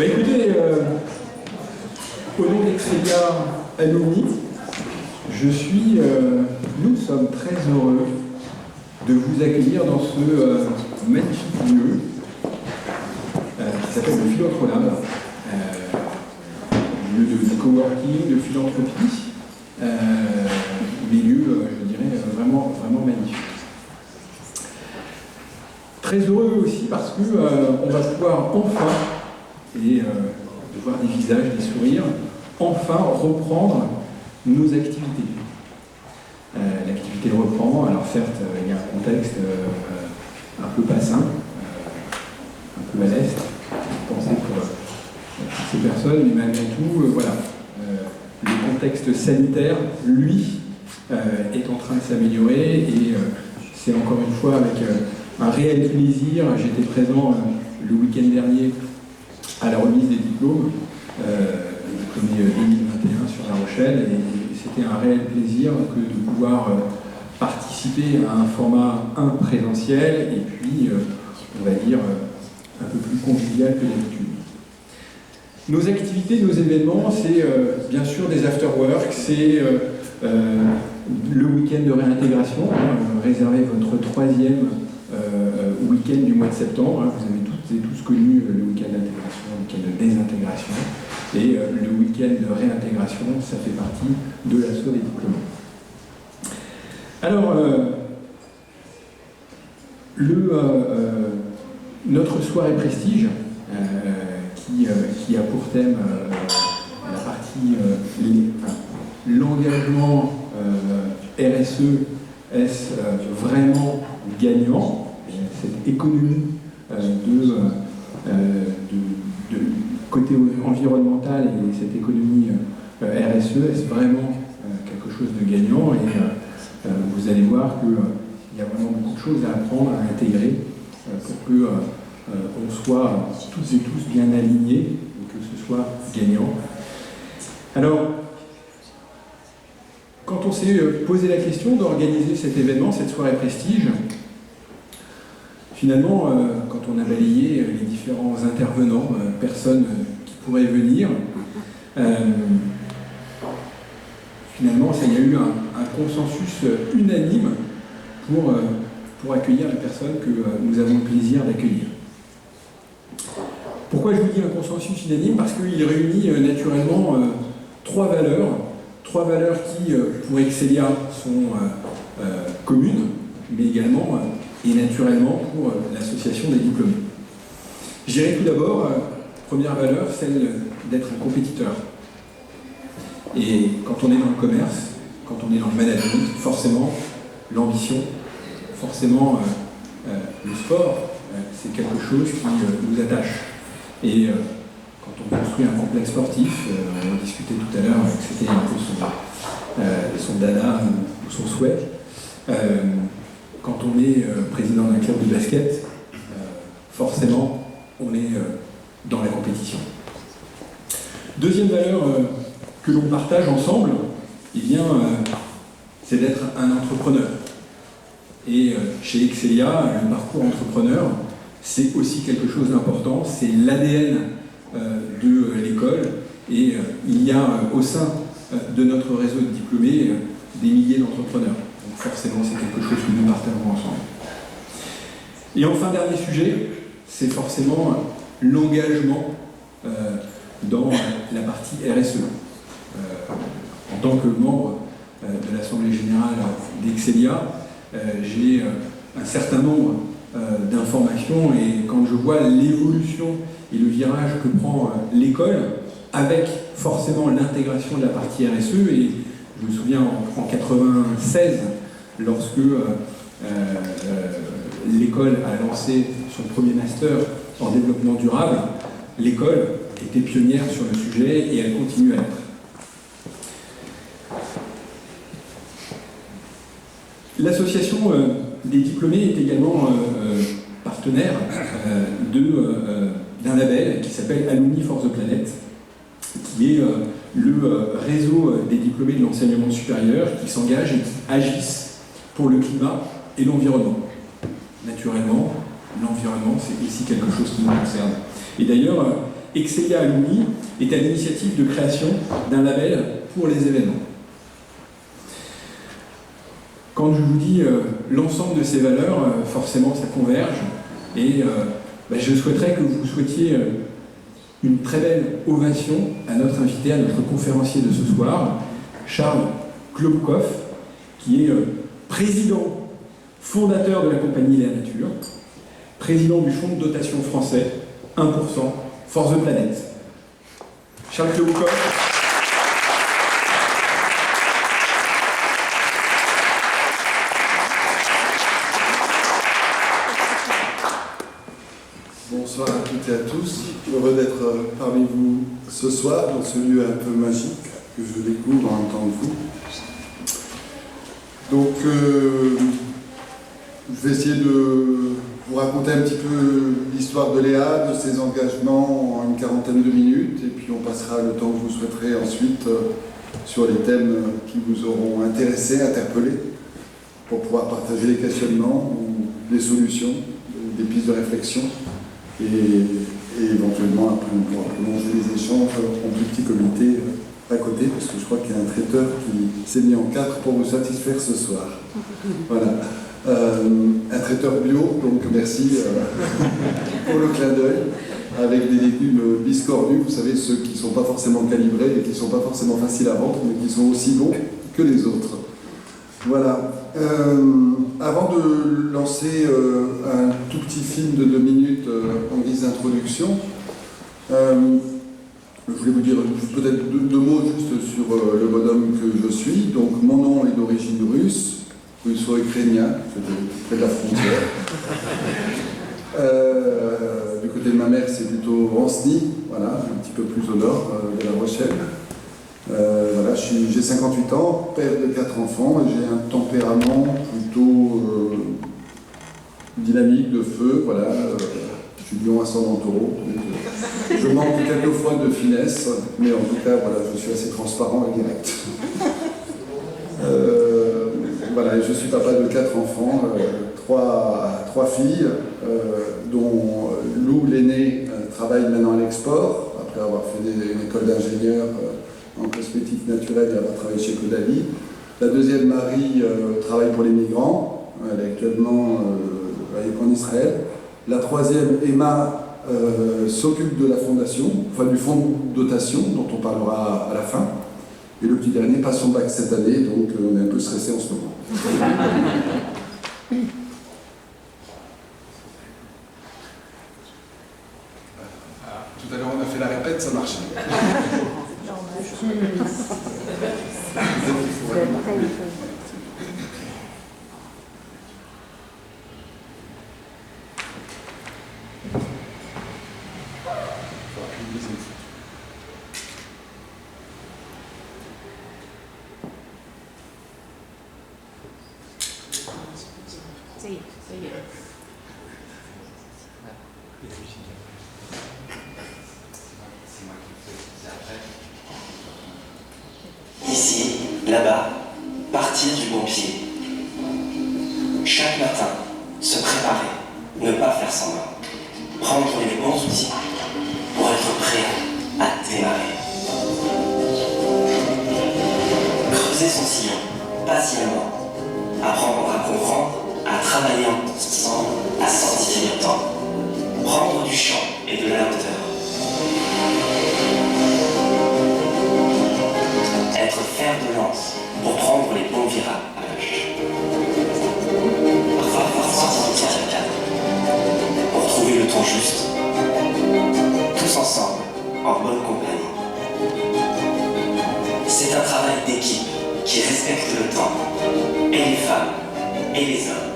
Écoutez, au nom d'Excelia Alumni, nous sommes très heureux de vous accueillir dans ce magnifique lieu qui s'appelle le Philanthrope, lieu de coworking, de philanthropie, des lieux, je dirais, vraiment magnifiques. Très heureux aussi parce qu'on va pouvoir enfin, et de voir des visages, des sourires, enfin reprendre nos activités. L'activité reprend, alors certes, il y a un contexte un peu pas simple, un peu à l'est, pensez pour toutes ces personnes, mais malgré tout, voilà, le contexte sanitaire, lui, est en train de s'améliorer et c'est encore une fois avec un réel plaisir. J'étais présent le week-end dernier à la remise des diplômes, diplômés 2021 sur La Rochelle, et c'était un réel plaisir que de pouvoir participer à un format présentiel et puis, on va dire, un peu plus convivial que d'habitude. Nos activités, nos événements, c'est bien sûr des after-work, c'est le week-end de réintégration, réservez votre troisième week-end du mois de septembre. Vous avez toutes et tous connu le week-end d'intégration, le week-end de désintégration, et le week-end de réintégration, ça fait partie de l'assaut des diplômés. Alors, notre soirée prestige, qui a pour thème la partie l'engagement RSE, est-ce vraiment gagnant? Cette économie de côté environnemental et cette économie RSE, est-ce vraiment quelque chose de gagnant? Et vous allez voir qu'il y a vraiment beaucoup de choses à apprendre, à intégrer pour que on soit toutes et tous bien alignés et que ce soit gagnant. Alors, quand on s'est posé la question d'organiser cet événement, cette soirée prestige, finalement, quand on a balayé les différents intervenants, personnes qui pourraient venir, finalement, il y a eu un consensus unanime pour accueillir les personnes que nous avons le plaisir d'accueillir. Pourquoi je vous dis un consensus unanime? Parce qu'il réunit naturellement trois valeurs qui, pour Excelia, sont communes, mais également et naturellement pour l'association des diplômés. Je dirais tout d'abord, première valeur, celle d'être un compétiteur. Et quand on est dans le commerce, quand on est dans le management, forcément, l'ambition, forcément, le sport, c'est quelque chose qui nous attache. Et quand on construit un complexe sportif, on discutait tout à l'heure que c'était un peu son dada ou son souhait. Quand on est président d'un club de basket, forcément, on est dans la compétition. Deuxième valeur que l'on partage ensemble, eh bien, c'est d'être un entrepreneur. Et chez Excelia, le parcours entrepreneur, c'est aussi quelque chose d'important, c'est l'ADN de l'école, et il y a au sein de notre réseau de diplômés des milliers d'entrepreneurs. Donc forcément, c'est quelque chose que nous partageons ensemble. Et enfin, dernier sujet, c'est forcément l'engagement dans la partie RSE. En tant que membre de l'Assemblée Générale d'Excelia, j'ai un certain nombre d'informations, et quand je vois l'évolution et le virage que prend l'école, avec forcément l'intégration de la partie RSE, et je me souviens en 1996, lorsque l'école a lancé son premier master en développement durable, l'école était pionnière sur le sujet et elle continue à l'être. L'association des diplômés est également partenaire d'un label qui s'appelle Alumni for the Planet, qui est le réseau des diplômés de l'enseignement supérieur qui s'engagent et qui agissent pour le climat et l'environnement. Naturellement, l'environnement, c'est aussi quelque chose qui nous concerne. Et d'ailleurs, Excelia Alumni est à l'initiative de création d'un label pour les événements. Quand je vous dis l'ensemble de ces valeurs, forcément ça converge, et je souhaiterais que vous souhaitiez une très belle ovation à notre invité, à notre conférencier de ce soir, Charles Klobkoff, qui est président fondateur de la compagnie Léa Nature, président du fonds de dotation français 1% For the Planet. Charles Klobkoff. Bonsoir à toutes et à tous. Heureux d'être parmi vous ce soir dans ce lieu un peu magique que je découvre en même temps que vous. Donc, je vais essayer de vous raconter un petit peu l'histoire de Léa, de ses engagements en une quarantaine de minutes, et puis on passera le temps que vous souhaiterez ensuite sur les thèmes qui vous auront intéressé, interpellé, pour pouvoir partager les questionnements ou les solutions, ou des pistes de réflexion. Et éventuellement, après, on pourra prolonger les échanges en plus petit comité à côté, parce que je crois qu'il y a un traiteur qui s'est mis en 4 pour vous satisfaire ce soir. Voilà. Un traiteur bio, donc merci pour le clin d'œil, avec des légumes biscornus, vous savez, ceux qui ne sont pas forcément calibrés et qui ne sont pas forcément faciles à vendre, mais qui sont aussi bons que les autres. Voilà. Avant de lancer un tout petit film de 2 minutes en guise d'introduction, je voulais vous dire peut-être deux mots juste sur le bonhomme que je suis. Donc, mon nom est d'origine russo-ukrainien, près de la frontière. Du côté de ma mère, c'est plutôt Ranceny, voilà, un petit peu plus au nord de La Rochelle. Voilà, j'ai 58 ans, père de 4 enfants, et j'ai un tempérament plutôt dynamique, de feu, voilà. Je suis lion ascendant taureau, donc je manque quelquefois de finesse, mais en tout cas, voilà, je suis assez transparent et direct. Voilà, je suis papa de 4 enfants, 3 filles, dont Lou, l'aînée, travaille maintenant à l'export, après avoir fait une école d'ingénieur en cosmétique naturelle et avoir travaillé chez Caudalie. La deuxième, Marie, travaille pour les migrants, elle est actuellement en Israël. La troisième, Emma, s'occupe de la fondation, enfin du fonds de dotation, dont on parlera à la fin. Et le petit dernier passe son bac cette année, donc on est un peu stressé en ce moment. Tout à l'heure, on a fait la répète, ça marchait. Ici, là-bas, partir du bon pied. Chaque matin, se préparer, ne pas faire semblant. Prendre les bons outils pour être prêt à démarrer. Creuser son sillon, patiemment. Apprendre à comprendre, à travailler ensemble, à s'identifier le temps. Prendre du champ et de la hauteur. Être fer de lance pour prendre les bons virages. Parfois sortir du cadre pour trouver le ton juste. Tous ensemble, en bonne compagnie. C'est un travail d'équipe qui respecte le temps, et les femmes, et les hommes.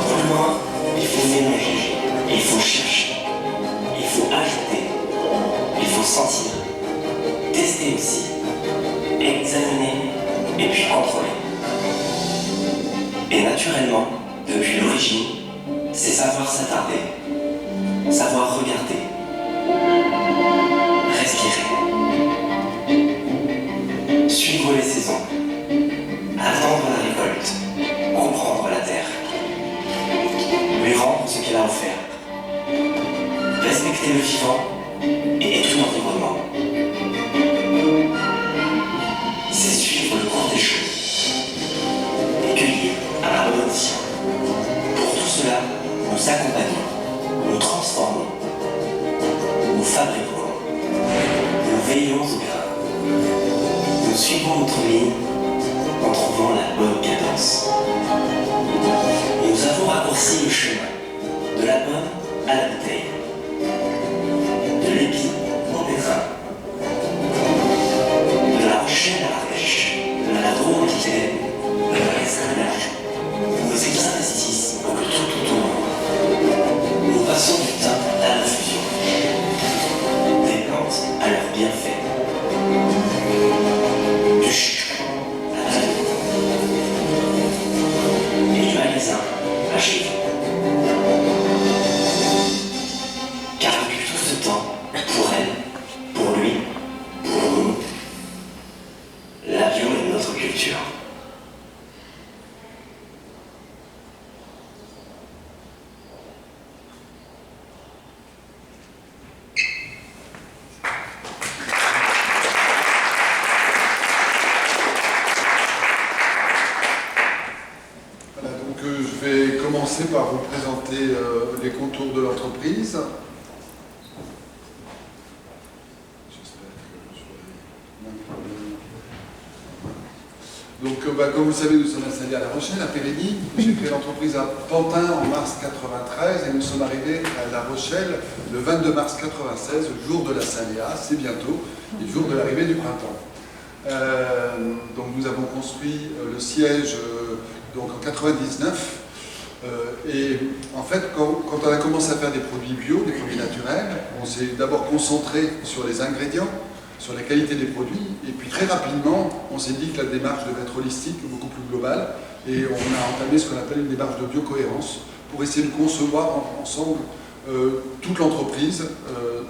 Pour moi, il faut mélanger, il faut chercher, il faut ajouter, il faut sentir. Tester aussi, examiner et puis contrôler. Et naturellement, depuis l'origine, c'est savoir s'attarder, savoir regarder, respirer, suivre les saisons, attendre la récolte, comprendre la terre, lui rendre ce qu'elle a offert, nous fabriquons, nous veillons au grain, nous suivons notre ligne en trouvant la bonne cadence. Nous avons raccourci le chemin, de la bonne à la bouteille, de l'épi au pétrin, de la rochelle à la pêche, de la drôle qui fait, de la raisin à l'argent. Nos équipes s'investissent pour que tout tourne. Nous passons du temps à l'infusion, des plantes à leurs bienfaits, du chichon à la vie, et du magasin à chez vous. Car depuis tout ce temps, pour elle, pour lui, pour nous, l'avion est notre culture. Voilà, donc je vais commencer par vous présenter les contours de l'entreprise. J'espère que je vais... Donc, comme vous le savez, nous sommes installés à La Rochelle, à Périgny. J'ai créé l'entreprise à Pantin en mars 93 et nous sommes arrivés à La Rochelle le 22 mars 96, le jour de la Saléa, c'est bientôt, et le jour de l'arrivée du printemps. Donc nous avons construit le siège donc en 99 et en fait quand on a commencé à faire des produits bio, des produits naturels, on s'est d'abord concentré sur les ingrédients, sur la qualité des produits et puis très rapidement on s'est dit que la démarche devait être holistique, beaucoup plus globale et on a entamé ce qu'on appelle une démarche de biocohérence pour essayer de concevoir ensemble toute l'entreprise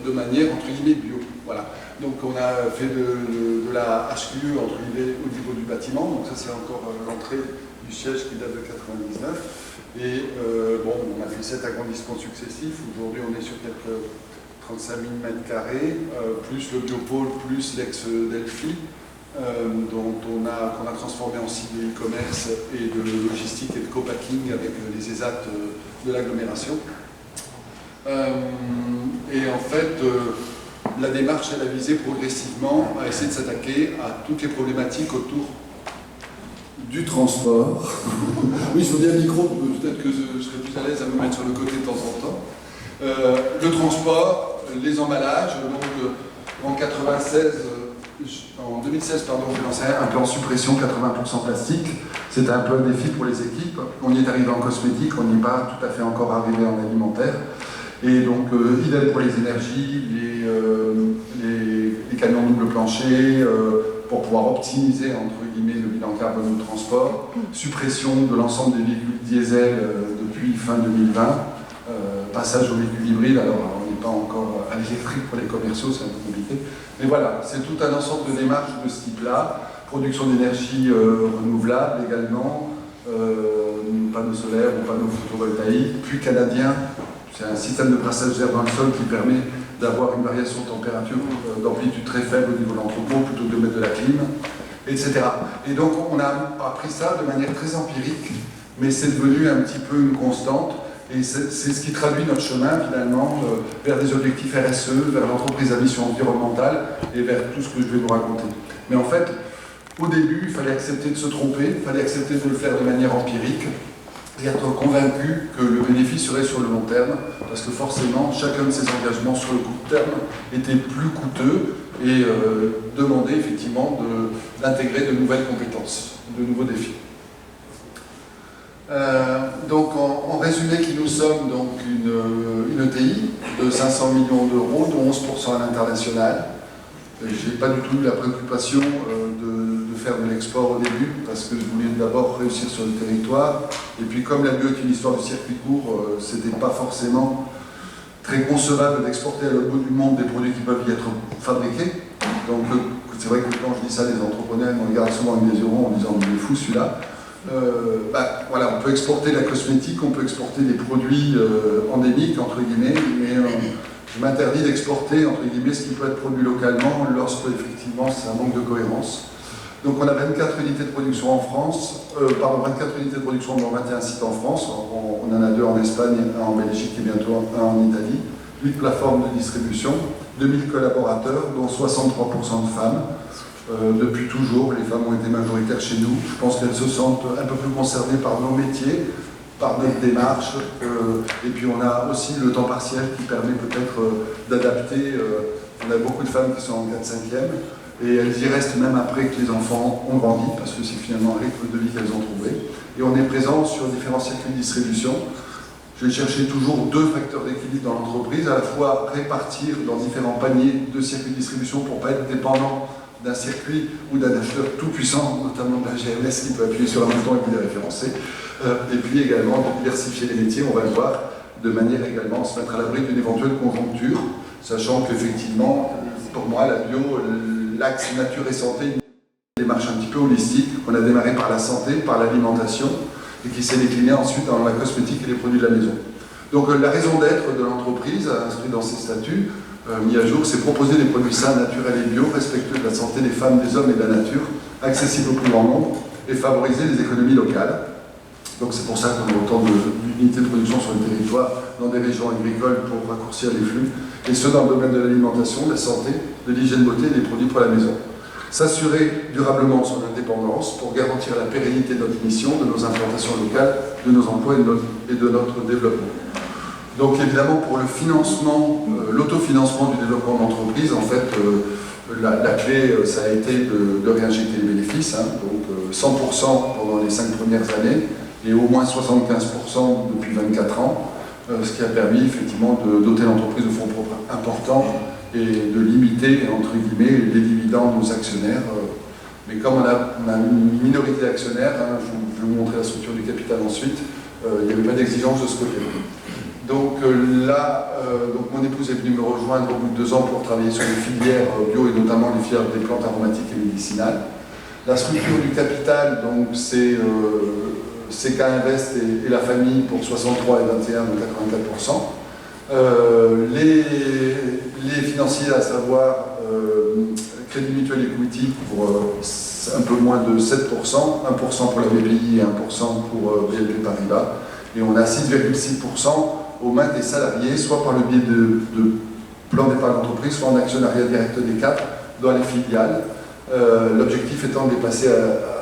de manière entre guillemets bio. Voilà. Donc on a fait de la HQE entre guillemets au niveau du bâtiment, donc ça c'est encore l'entrée du siège qui date de 99. Et bon, on a fait 7 agrandissements successifs, aujourd'hui on est sur quelques 35 000 m², plus le biopôle, plus l'ex-Delphi, dont qu'on a transformé en site de e-commerce et de logistique et de co-packing avec les ESAT de l'agglomération. Et en fait, la démarche, elle a visé progressivement à essayer de s'attaquer à toutes les problématiques autour du transport. Oui, je veux bien le micro, peut-être que je serais plus à l'aise à me mettre sur le côté de temps en temps. Le transport, les emballages, donc en 2016, pardon, j'ai lancé un plan suppression 80% plastique. C'était un peu un défi pour les équipes. On y est arrivé en cosmétique, on n'y est pas tout à fait encore arrivé en alimentaire. Et donc, idem pour les énergies, les camions double plancher, pour pouvoir optimiser, entre guillemets, le bilan carbone du transport. Suppression de l'ensemble des véhicules diesel depuis fin 2020. Passage aux véhicules hybrides, alors on n'est pas encore à l'électrique pour les commerciaux, c'est un peu compliqué. Mais voilà, c'est tout un ensemble de démarches de ce type-là. Production d'énergie renouvelable également, panneaux solaires ou panneaux photovoltaïques, puis canadien. C'est un système de brassage d'air dans le sol qui permet d'avoir une variation de température d'amplitude très faible au niveau de l'entrepôt plutôt que de mettre de la clim, etc. Et donc on a appris ça de manière très empirique, mais c'est devenu un petit peu une constante. Et c'est ce qui traduit notre chemin finalement vers des objectifs RSE, vers l'entreprise à mission environnementale et vers tout ce que je vais vous raconter. Mais en fait, au début, il fallait accepter de se tromper, il fallait accepter de le faire de manière empirique et être convaincu que le bénéfice serait sur le long terme, parce que forcément, chacun de ces engagements sur le court terme était plus coûteux et demandait effectivement d'intégrer de nouvelles compétences, de nouveaux défis. Donc en résumé, qui nous sommes donc une ETI de 500 millions d'euros, dont 11% à l'international. Je n'ai pas du tout eu la préoccupation de faire de l'export au début, parce que je voulais d'abord réussir sur le territoire. Et puis comme la bio est une histoire de circuit court, c'était pas forcément très concevable d'exporter à l'autre bout du monde des produits qui peuvent y être fabriqués. Donc c'est vrai que quand je dis ça, les entrepreneurs me regardent souvent avec des yeux ronds en disant « il est fou celui-là ». Voilà, on peut exporter la cosmétique, on peut exporter des produits endémiques, entre guillemets, mais je m'interdis d'exporter, entre guillemets, ce qui peut être produit localement lorsque, effectivement, c'est un manque de cohérence. Donc on a 24 unités de production en France, 24 unités de production dans 21 sites en France, on en a 2 en Espagne, 1 en Belgique et bientôt 1 en Italie, 8 plateformes de distribution, 2000 collaborateurs, dont 63% de femmes. Depuis toujours, les femmes ont été majoritaires chez nous. Je pense qu'elles se sentent un peu plus concernées par nos métiers, par notre démarche. Et puis on a aussi le temps partiel qui permet peut-être d'adapter. On a beaucoup de femmes qui sont en 4/5e et elles y restent même après que les enfants ont grandi, parce que c'est finalement un rythme de vie qu'elles ont trouvé. Et on est présent sur différents circuits de distribution. Je vais chercher toujours 2 facteurs d'équilibre dans l'entreprise, à la fois répartir dans différents paniers de circuits de distribution pour ne pas être dépendant d'un circuit ou d'un acheteur tout puissant, notamment de la GMS qui peut appuyer sur un bouton et puis les référencer. Et puis également de diversifier les métiers, on va le voir, de manière également à se mettre à l'abri d'une éventuelle conjoncture, sachant qu'effectivement, pour moi, la bio, l'axe nature et santé, une démarche un petit peu holistique, qu'on a démarré par la santé, par l'alimentation, et qui s'est déclinée ensuite dans la cosmétique et les produits de la maison. Donc la raison d'être de l'entreprise, inscrite dans ses statuts, mis à jour, c'est proposer des produits sains, naturels et bio, respectueux de la santé des femmes, des hommes et de la nature, accessibles au plus grand nombre, et favoriser les économies locales. Donc c'est pour ça qu'on a autant d'unités de production sur le territoire, dans des régions agricoles pour raccourcir les flux, et ce dans le domaine de l'alimentation, de la santé, de l'hygiène beauté et des produits pour la maison. S'assurer durablement son indépendance pour garantir la pérennité de notre mission, de nos implantations locales, de nos emplois et de notre développement. Donc évidemment pour le financement, l'autofinancement du développement d'entreprise, en fait la clé ça a été de réinjecter les bénéfices, hein, donc 100% pendant les 5 premières années et au moins 75% depuis 24 ans, ce qui a permis effectivement de doter l'entreprise de fonds propres importants et de limiter entre guillemets les dividendes aux actionnaires. Mais comme on a une minorité d'actionnaires, hein, je vais vous montrer la structure du capital ensuite, il n'y avait pas d'exigence de ce côté-là. Donc là, donc mon épouse est venue me rejoindre au bout de 2 ans pour travailler sur les filières bio et notamment les filières des plantes aromatiques et médicinales. La structure du capital, donc c'est CK Invest et la famille pour 63 et 21, donc 84%. Les financiers, à savoir Crédit Mutuel Equity pour un peu moins de 7%, 1% pour la BPI et 1% pour BNP Paribas. Et on a 6,6% aux mains des salariés, soit par le biais de plans d'épargne d'entreprise, soit en actionnariat direct des 4 dans les filiales. L'objectif étant de les passer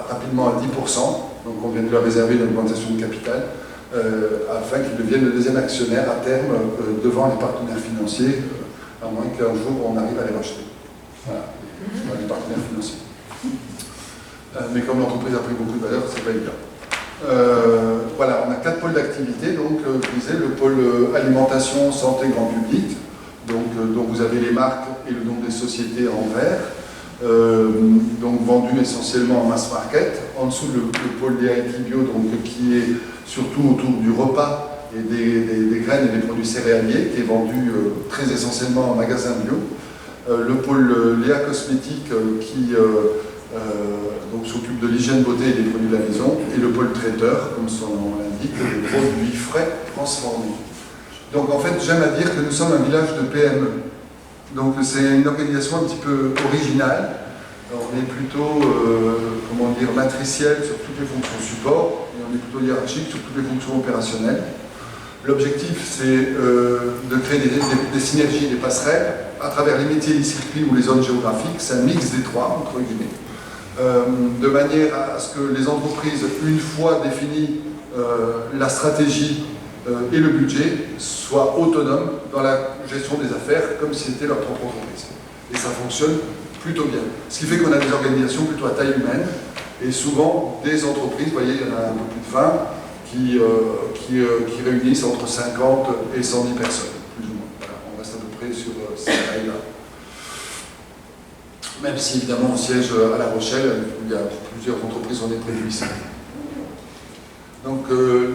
rapidement à 10%, donc on vient de leur réserver une augmentation de capital, afin qu'ils deviennent le deuxième actionnaire à terme devant les partenaires financiers, à moins qu'un jour on arrive à les racheter. Voilà, les partenaires financiers. Mais comme l'entreprise a pris beaucoup de valeur, c'est pas évident. Voilà, on a 4 pôles d'activité, donc je disais le pôle alimentation, santé, grand public, donc vous avez les marques et le nom des sociétés en vert, donc vendues essentiellement en mass market. En dessous le pôle des IT bio, donc qui est surtout autour du repas et des graines et des produits céréaliers, qui est vendu très essentiellement en magasin bio. Le pôle Léa Cosmétique qui donc s'occupe de l'hygiène beauté et des produits de la maison, et le pôle traiteur, comme son nom l'indique, des produits frais transformés. Donc en fait, j'aime à dire que nous sommes un village de PME. Donc c'est une organisation un petit peu originale. On est plutôt, comment dire, matriciel sur toutes les fonctions support, et on est plutôt hiérarchique sur toutes les fonctions opérationnelles. L'objectif, c'est de créer des synergies, des passerelles, à travers les métiers, les circuits ou les zones géographiques. C'est un mix des trois, entre guillemets. De manière à ce que les entreprises, une fois définies la stratégie et le budget, soient autonomes dans la gestion des affaires, comme si c'était leur propre entreprise. Et ça fonctionne plutôt bien. Ce qui fait qu'on a des organisations plutôt à taille humaine, et souvent des entreprises, vous voyez, il y en a un peu plus de 20, qui réunissent entre 50 et 110 personnes, plus ou moins. Voilà, on reste à peu près sur ces tailles-là. Même si évidemment on siège à La Rochelle, où il y a plusieurs entreprises, on est près de 800. Donc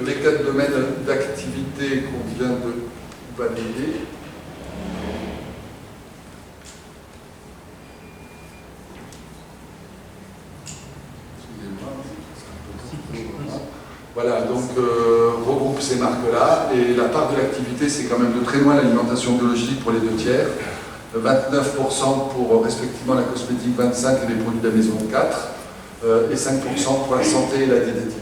les 4 domaines d'activité qu'on vient de balayer. Voilà, donc regroupe ces marques-là, et la part de l'activité, c'est quand même de très loin l'alimentation biologique pour les 2 tiers, 29% pour respectivement la cosmétique 25% et les produits de la maison 4%, et 5% pour la santé et la diététique.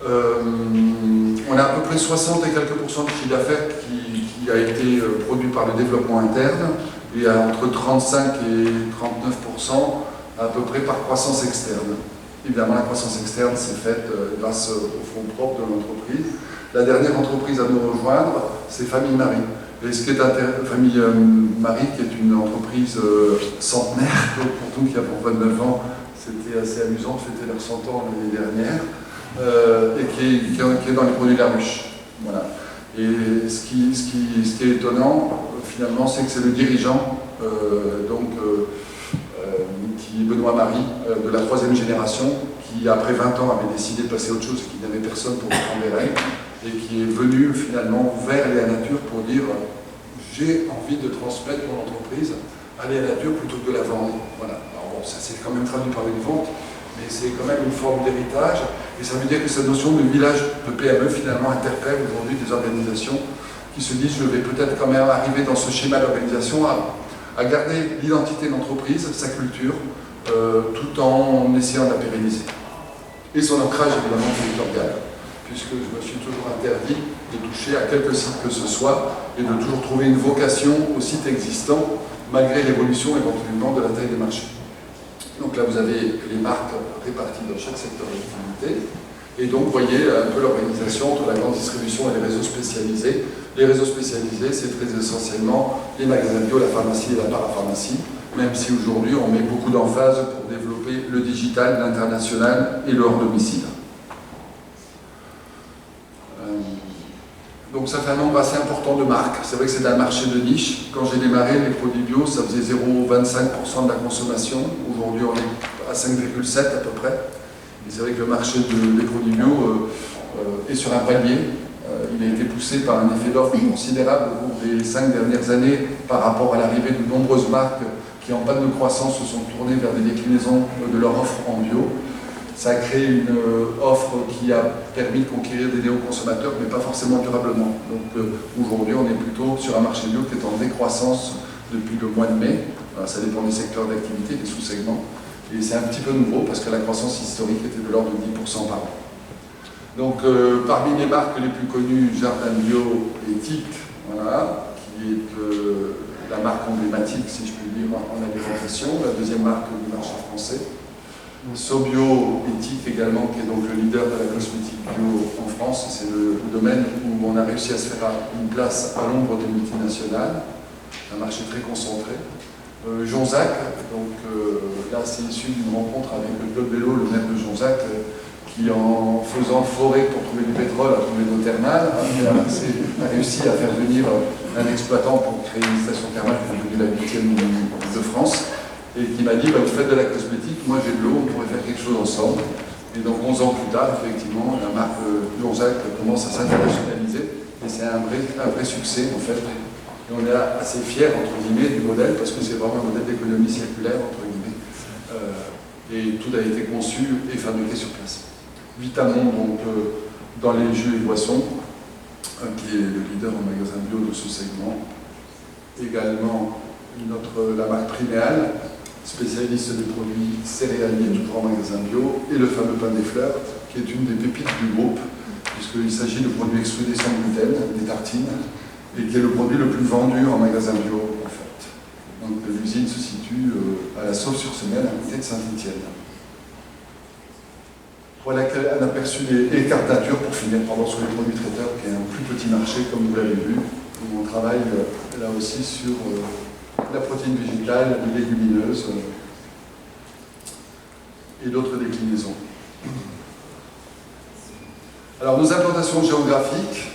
On a à peu près 60 et quelques % de chiffre d'affaires qui qui a été produit par le développement interne et entre 35 et 39% à peu près par croissance externe. Évidemment, la croissance externe s'est faite grâce aux fonds propres de l'entreprise. La dernière entreprise à nous rejoindre, c'est Famille Marie. Et ce qui est Famille Marie, qui est une entreprise centenaire, pour nous qui avons 29 ans, c'était assez amusant de fêter leurs 100 ans l'année dernière, et qui est dans les produits de la ruche. Voilà. Et ce qui est étonnant, finalement, c'est que c'est le dirigeant, qui est Benoît Marie, de la 3e génération, qui après 20 ans avait décidé de passer à autre chose et qui n'avait personne pour prendre les règles, et qui est venu finalement vers Léa Nature pour dire j'ai envie de transmettre mon entreprise à Léa Nature plutôt que de la vendre. Voilà. Alors bon, ça s'est quand même traduit par une vente, mais c'est quand même une forme d'héritage, et ça veut dire que cette notion de village de PME finalement interpelle aujourd'hui des organisations qui se disent je vais peut-être quand même arriver dans ce schéma d'organisation à garder l'identité de l'entreprise, sa culture, tout en essayant de la pérenniser. Et son ancrage évidemment territorial, puisque je me suis toujours interdit de toucher à quelque site que ce soit et de toujours trouver une vocation au site existant, malgré l'évolution éventuellement de la taille des marchés. Donc là, vous avez les marques réparties dans chaque secteur d'activité. Et donc, vous voyez un peu l'organisation entre la grande distribution et les réseaux spécialisés. Les réseaux spécialisés, c'est très essentiellement les magasins bio, la pharmacie et la parapharmacie, même si aujourd'hui, on met beaucoup d'emphase pour développer le digital, l'international et le hors domicile. Donc ça fait un nombre assez important de marques. C'est vrai que c'est un marché de niche. Quand j'ai démarré, les produits bio, ça faisait 0,25% de la consommation. Aujourd'hui, on est à 5,7 à peu près. Et c'est vrai que le marché des produits bio est sur un palier. Il a été poussé par un effet d'offre considérable au cours des 5 dernières années par rapport à l'arrivée de nombreuses marques qui, en panne de croissance, se sont tournées vers des déclinaisons de leur offre en bio. Ça a créé une offre qui a permis de conquérir des néo-consommateurs, mais pas forcément durablement. Donc aujourd'hui, on est plutôt sur un marché bio qui est en décroissance depuis le mois de mai. Alors, ça dépend des secteurs d'activité, des sous-segments. Et c'est un petit peu nouveau parce que la croissance historique était de l'ordre de 10% par an. Donc parmi les marques les plus connues, Jardin Bio et TIC, voilà, qui est la marque emblématique, si je puis dire, en alimentation, la deuxième marque du marché français. Sobio Éthique également, qui est donc le leader de la cosmétique bio en France. C'est le domaine où on a réussi à se faire une place à l'ombre des multinationales, un marché très concentré. Jonzac, donc là c'est issu d'une rencontre avec le Claude Bello, le maire de Jonzac, qui en faisant forêt pour trouver du pétrole a trouvé l'eau thermale, a réussi à faire venir un exploitant pour créer une station thermale qui est devenue la 8e de France. Et qui m'a dit, vous faites de la cosmétique, moi j'ai de l'eau, on pourrait faire quelque chose ensemble. Et donc 11 ans plus tard, effectivement, la marque Jonzac commence à s'internationaliser, et c'est un vrai succès en fait. Et on est assez fiers, entre guillemets, du modèle, parce que c'est vraiment un modèle d'économie circulaire, entre guillemets. Et tout a été conçu et fabriqué sur place. Vitamon, donc, dans les jus et boissons, qui est le leader en magasin bio de ce segment. Également, la marque Priméal, spécialiste des produits céréaliers, toujours en magasin bio, et le fameux pain des fleurs, qui est une des pépites du groupe, puisqu'il s'agit de produits extrudés sans gluten, des tartines, et qui est le produit le plus vendu en magasin bio, en fait. Donc l'usine se situe à la Sauve-sur-Semelle, à côté de Saint-Étienne. Voilà un aperçu des cartes nature, pour finir sur les produits traiteurs, qui est un plus petit marché, comme vous l'avez vu, où on travaille là aussi sur la protéine végétale, les légumineuses et d'autres déclinaisons. Alors nos implantations géographiques,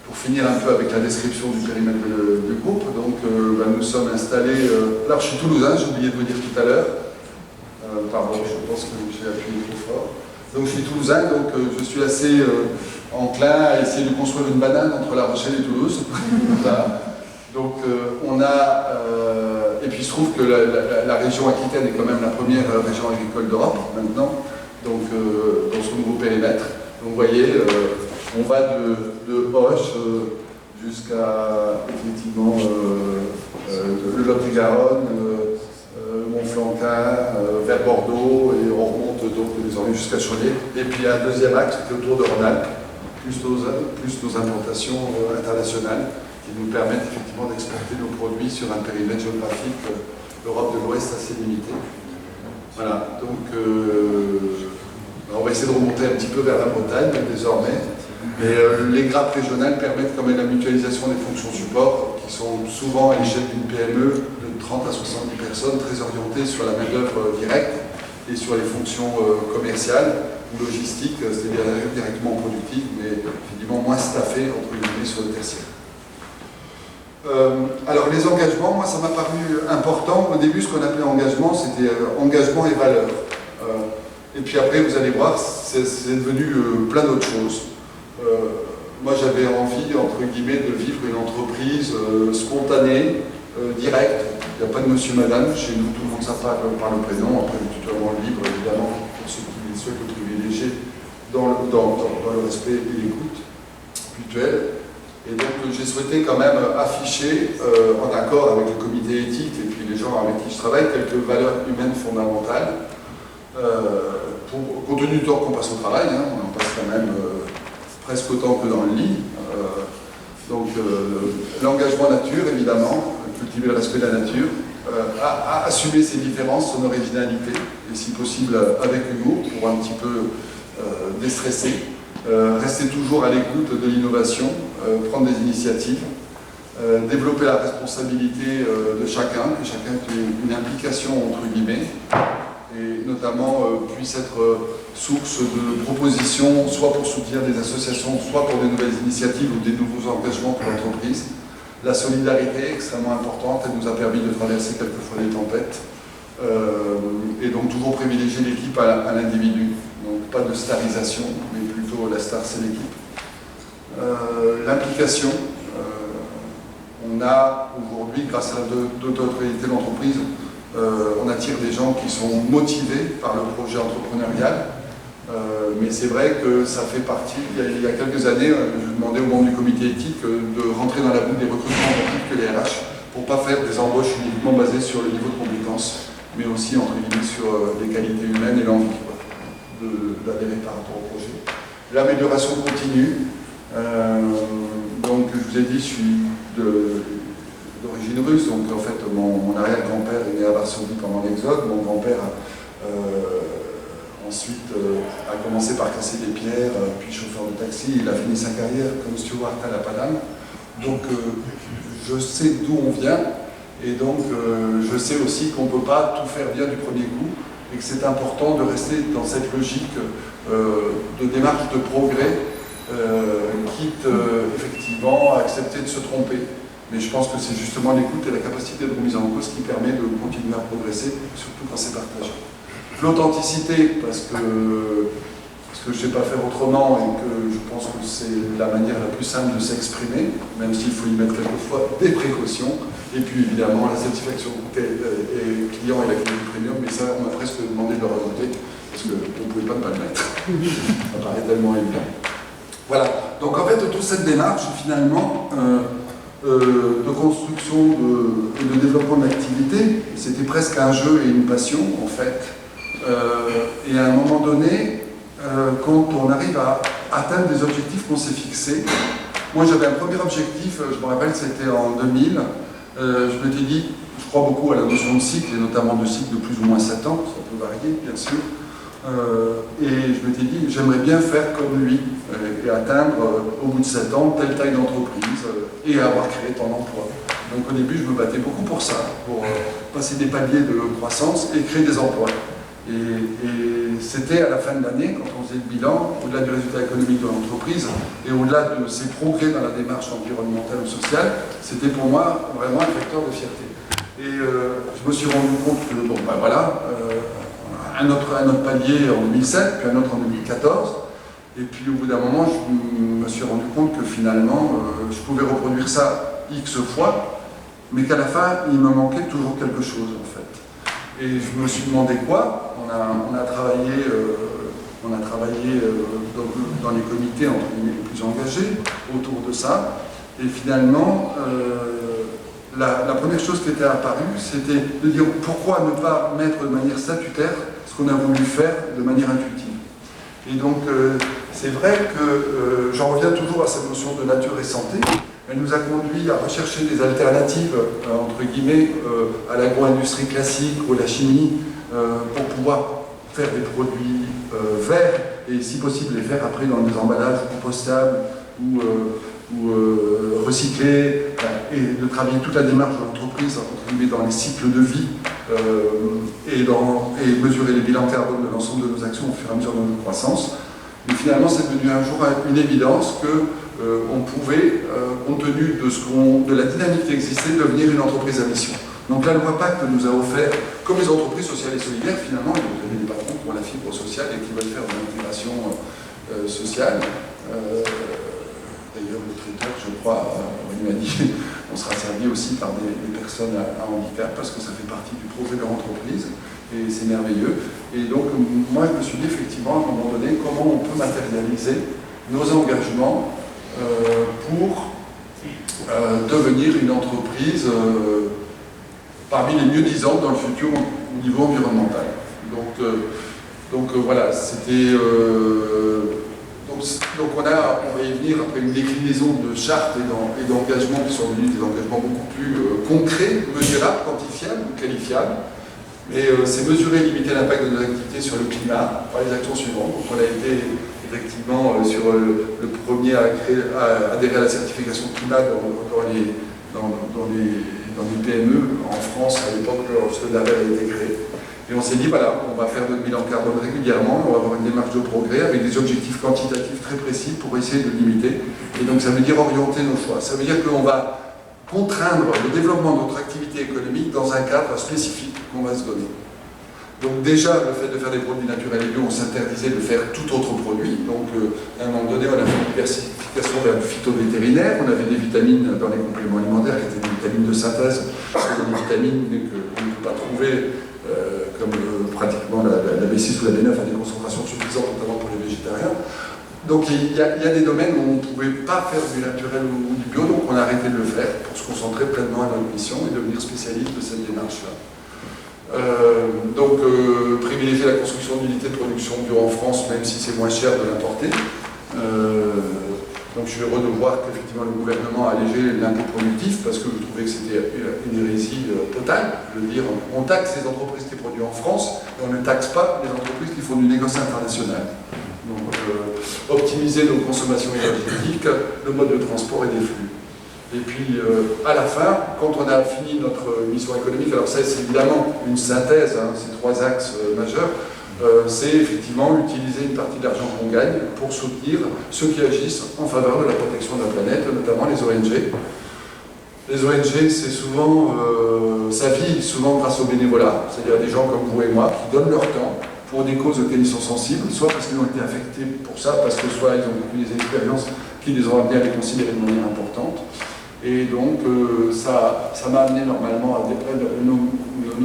pour finir un peu avec la description du périmètre du groupe, donc nous sommes installés, alors je suis toulousain, j'ai oublié de vous dire tout à l'heure, pardon, je pense que j'ai appuyé trop fort. Donc je suis toulousain, donc je suis assez enclin à essayer de construire une banane entre La Rochelle et Toulouse. Voilà. Donc on a, et puis il se trouve que la région Aquitaine est quand même la première région agricole d'Europe maintenant, donc dans son nouveau périmètre. Donc vous voyez, on va de Auch jusqu'à effectivement le Lot-et-Garonne, Montflanquin, vers Bordeaux, et on remonte donc désormais jusqu'à Cholet. Et puis un deuxième axe qui est autour de Rhône-Alpes, plus nos implantations internationales, qui qui nous permettent effectivement d'exporter nos produits sur un périmètre géographique Europe de l'Ouest assez limité. Voilà, donc on va essayer de remonter un petit peu vers la Bretagne désormais. Mais les grappes régionales permettent quand même la mutualisation des fonctions support qui sont souvent à l'échelle d'une PME de 30 à 70 personnes très orientées sur la main-d'œuvre directe et sur les fonctions commerciales ou logistiques, c'est-à-dire directement productives, mais effectivement moins staffées entre guillemets sur le tertiaire. Alors les engagements, moi ça m'a paru important. Au début, ce qu'on appelait engagement, c'était engagement et valeur. Et puis après, vous allez voir, c'est devenu plein d'autres choses. Moi j'avais envie, entre guillemets, de vivre une entreprise spontanée, directe. Il n'y a pas de monsieur, madame. Chez nous, tout le monde s'appelle par le prénom. Après, le tutoiement libre, évidemment, pour ceux qui souhaitent le privilégier dans le respect et l'écoute mutuelle. Et donc, j'ai souhaité quand même afficher, en accord avec le comité éthique et puis les gens avec qui je travaille, quelques valeurs humaines fondamentales. Compte tenu du temps qu'on passe au travail, hein, on en passe quand même presque autant que dans le lit. Donc, l'engagement nature, évidemment, cultiver le respect de la nature, assumer ses différences, son originalité, et si possible avec humour pour un petit peu déstresser, rester toujours à l'écoute de l'innovation, prendre des initiatives, développer la responsabilité de chacun, que chacun ait une implication entre guillemets, et notamment puisse être source de propositions, soit pour soutenir des associations, soit pour des nouvelles initiatives ou des nouveaux engagements pour l'entreprise. La solidarité, extrêmement importante, elle nous a permis de traverser quelquefois des tempêtes, et donc toujours privilégier l'équipe à l'individu. Donc pas de starisation, mais plutôt la star c'est l'équipe. L'implication, on a aujourd'hui, grâce à l'autorité de l'entreprise, on attire des gens qui sont motivés par le projet entrepreneurial, mais c'est vrai que ça fait partie, il y a quelques années, je demandais aux membres du comité éthique de rentrer dans la boucle des recrutements que les RH, pour ne pas faire des embauches uniquement basées sur le niveau de compétences, mais aussi entre guillemets sur les qualités humaines et l'envie d'adhérer par rapport au projet. L'amélioration continue, donc je vous ai dit, je suis d'origine russe, donc en fait mon arrière-grand-père est né à Varsovie pendant l'Exode, mon grand-père ensuite a commencé par casser des pierres, puis chauffeur de taxi, il a fini sa carrière comme steward à la Paname, donc je sais d'où on vient, et donc je sais aussi qu'on ne peut pas tout faire bien du premier coup, et que c'est important de rester dans cette logique de démarche de progrès, quitte effectivement à accepter de se tromper. Mais je pense que c'est justement l'écoute et la capacité de remise en cause qui permet de continuer à progresser, surtout quand c'est partagé. L'authenticité, parce que je ne sais pas faire autrement et que je pense que c'est la manière la plus simple de s'exprimer, même s'il faut y mettre quelquefois des précautions. Et puis évidemment la satisfaction client et la qualité premium, mais ça on m'a presque demandé de le rajouter, parce qu'on ne pouvait pas ne pas le mettre. Ça paraît tellement évident. Voilà, donc en fait toute cette démarche finalement, de construction et de développement de l'activité, c'était presque un jeu et une passion en fait. Et à un moment donné, quand on arrive à atteindre des objectifs qu'on s'est fixés, moi j'avais un premier objectif, je me rappelle c'était en 2000, je m'étais dit, je crois beaucoup à la notion de cycle, et notamment de cycle de plus ou moins 7 ans, ça peut varier bien sûr, et je m'étais dit, j'aimerais bien faire comme lui, et atteindre au bout de 7 ans telle taille d'entreprise, et avoir créé tant d'emplois. Donc au début, je me battais beaucoup pour ça, pour passer des paliers de croissance et créer des emplois. Et c'était à la fin de l'année, quand on faisait le bilan, au-delà du résultat économique de l'entreprise, et au-delà de ses progrès dans la démarche environnementale ou sociale, c'était pour moi vraiment un facteur de fierté. Et je me suis rendu compte que, bon ben voilà, un autre palier en 2007, puis un autre en 2014, et puis au bout d'un moment, je me suis rendu compte que finalement, je pouvais reproduire ça X fois, mais qu'à la fin, il me manquait toujours quelque chose en fait. Et je me suis demandé quoi. On a travaillé dans les comités entre guillemets les plus engagés autour de ça, et finalement, la première chose qui était apparue, c'était de dire pourquoi ne pas mettre de manière statutaire ce qu'on a voulu faire de manière intuitive. Et donc, c'est vrai que j'en reviens toujours à cette notion de nature et santé. elle nous a conduit à rechercher des alternatives, entre guillemets, à l'agro-industrie classique ou à la chimie, pour pouvoir faire des produits verts, et si possible les faire après dans des emballages compostables ou recyclés, et de travailler toute la démarche de l'entreprise dans les cycles de vie, et mesurer les bilans carbone de l'ensemble de nos actions au fur et à mesure de notre croissance. Mais finalement, c'est devenu un jour une évidence qu'on pouvait, compte tenu de la dynamique qui existait, devenir une entreprise à mission. Donc la loi Pacte nous a offert, comme les entreprises sociales et solidaires, finalement, il y avait des patrons qui ont la fibre sociale et qui veulent faire de l'intégration sociale. D'ailleurs, le traiteur, je crois, il m'a dit, on sera servi aussi par des personnes à handicap, parce que ça fait partie du projet de leur entreprise, et c'est merveilleux. Et donc, moi, je me suis dit, effectivement, à un moment donné, comment on peut matérialiser nos engagements pour devenir une entreprise parmi les mieux disantes dans le futur au niveau environnemental. Donc voilà, c'était... Donc on va y venir après une déclinaison de chartes et d'engagements qui sont devenus des engagements beaucoup plus concrets, mesurables, quantifiables ou qualifiables. Mais c'est mesurer et limiter l'impact de nos activités sur le climat par les actions suivantes. Donc on a été effectivement sur le premier à adhérer à la certification climat dans les PME en France à l'époque lorsque le label a été créé. Et on s'est dit, voilà, on va faire notre bilan carbone régulièrement, on va avoir une démarche de progrès avec des objectifs quantitatifs très précis pour essayer de limiter. Et donc ça veut dire orienter nos choix. Ça veut dire qu'on va contraindre le développement de notre activité économique dans un cadre spécifique qu'on va se donner. Donc déjà, le fait de faire des produits naturels et bio, on s'interdisait de faire tout autre produit. Donc à un moment donné, on a fait une diversification vers le phytovétérinaire, on avait des vitamines dans les compléments alimentaires qui étaient des vitamines de synthèse, des vitamines qu'on ne peut pas trouver, comme pratiquement la B6 ou la B9 à des concentrations suffisantes, notamment pour les végétariens. Donc il y a des domaines où on ne pouvait pas faire du naturel ou du bio, donc on a arrêté de le faire pour se concentrer pleinement à notre mission et devenir spécialiste de cette démarche-là. Privilégier la construction d'unités de production bio en France, même si c'est moins cher de l'importer. Donc je suis heureux de voir qu'effectivement le gouvernement a allégé l'impôt productif, parce que je trouvais que c'était une hérésie totale. Je veux dire, on taxe les entreprises qui produisent en France, et on ne taxe pas les entreprises qui font du négociation international. Donc optimiser nos consommations énergétiques, le mode de transport et des flux. Et puis, à la fin, quand on a fini notre mission économique, alors ça c'est évidemment une synthèse, hein, ces trois axes majeurs, c'est effectivement utiliser une partie de l'argent qu'on gagne pour soutenir ceux qui agissent en faveur de la protection de la planète, notamment les ONG. Les ONG, c'est souvent, ça vit souvent grâce au bénévolat, c'est-à-dire des gens comme vous et moi qui donnent leur temps pour des causes auxquelles ils sont sensibles, soit parce qu'ils ont été affectés pour ça, parce que soit ils ont vécu des expériences qui les ont amenés à les considérer de manière importante. Et donc, ça m'a amené normalement,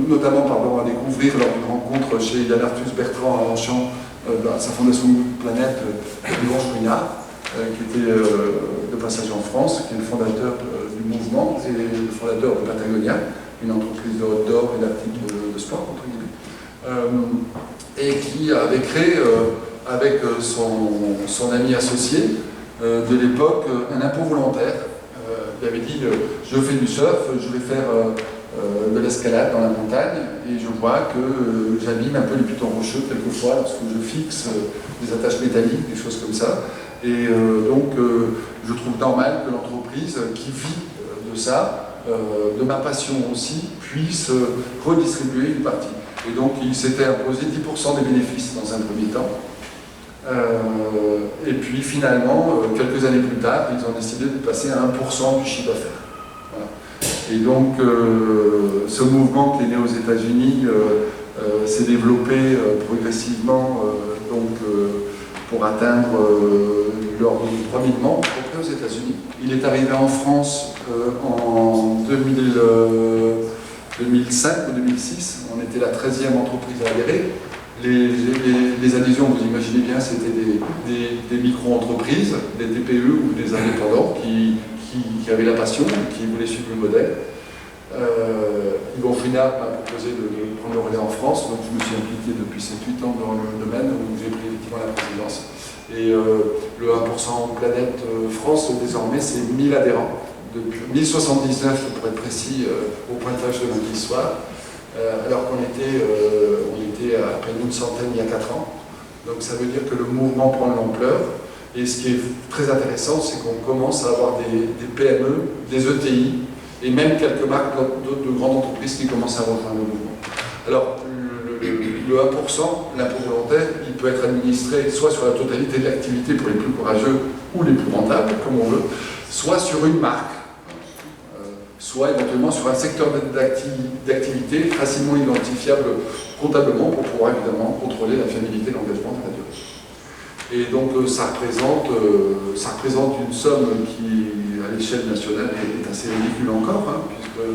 notamment à découvrir lors d'une rencontre chez Yann Arthus Bertrand à Longchamp, à sa fondation Planète, Yvan Chouinard, qui était de passage en France, qui est le fondateur du mouvement et le fondateur de Patagonia, une entreprise de hot-dog et d'articles de sport, entre guillemets, et qui avait créé, avec son ami associé de l'époque, un impôt volontaire. Il avait dit, je fais du surf, je vais faire de l'escalade dans la montagne, et je vois que j'abîme un peu les pitons rocheux quelquefois lorsque je fixe des attaches métalliques, des choses comme ça. Et donc, je trouve normal que l'entreprise qui vit de ça, de ma passion aussi, puisse redistribuer une partie. Et donc, il s'était imposé 10% des bénéfices dans un premier temps. Et puis finalement, quelques années plus tard, ils ont décidé de passer à 1% du chiffre d'affaires. Voilà. Et donc, ce mouvement qui est né aux États-Unis s'est développé progressivement pour atteindre l'ordre de 3000 membres aux États-Unis. Il est arrivé en France en 2005 ou 2006. On était la 13e entreprise à adhérer. Les adhésions, vous imaginez bien, c'était des micro-entreprises, des TPE ou des indépendants qui avaient la passion, qui voulaient suivre le modèle. Yvan Chouinard m'a proposé de prendre le relais en France, donc je me suis impliqué depuis 7-8 ans dans le domaine où j'ai pris effectivement la présidence. Et le 1% Planète France, désormais, c'est 1000 adhérents. depuis 1079 pour être précis, au pointage de lundi soir, alors qu'on était à près d'une centaine il y a 4 ans. Donc ça veut dire que le mouvement prend de l'ampleur. Et ce qui est très intéressant, c'est qu'on commence à avoir des PME, des ETI, et même quelques marques de grandes entreprises qui commencent à rejoindre le mouvement. Alors, le 1%, l'impôt volontaire, il peut être administré soit sur la totalité de l'activité pour les plus courageux ou les plus rentables, comme on veut, soit sur une marque, soit éventuellement sur un secteur d'activité facilement identifiable comptablement pour pouvoir évidemment contrôler la fiabilité de l'engagement de la durée. Et donc ça représente une somme qui, à l'échelle nationale, est assez ridicule encore, hein, puisque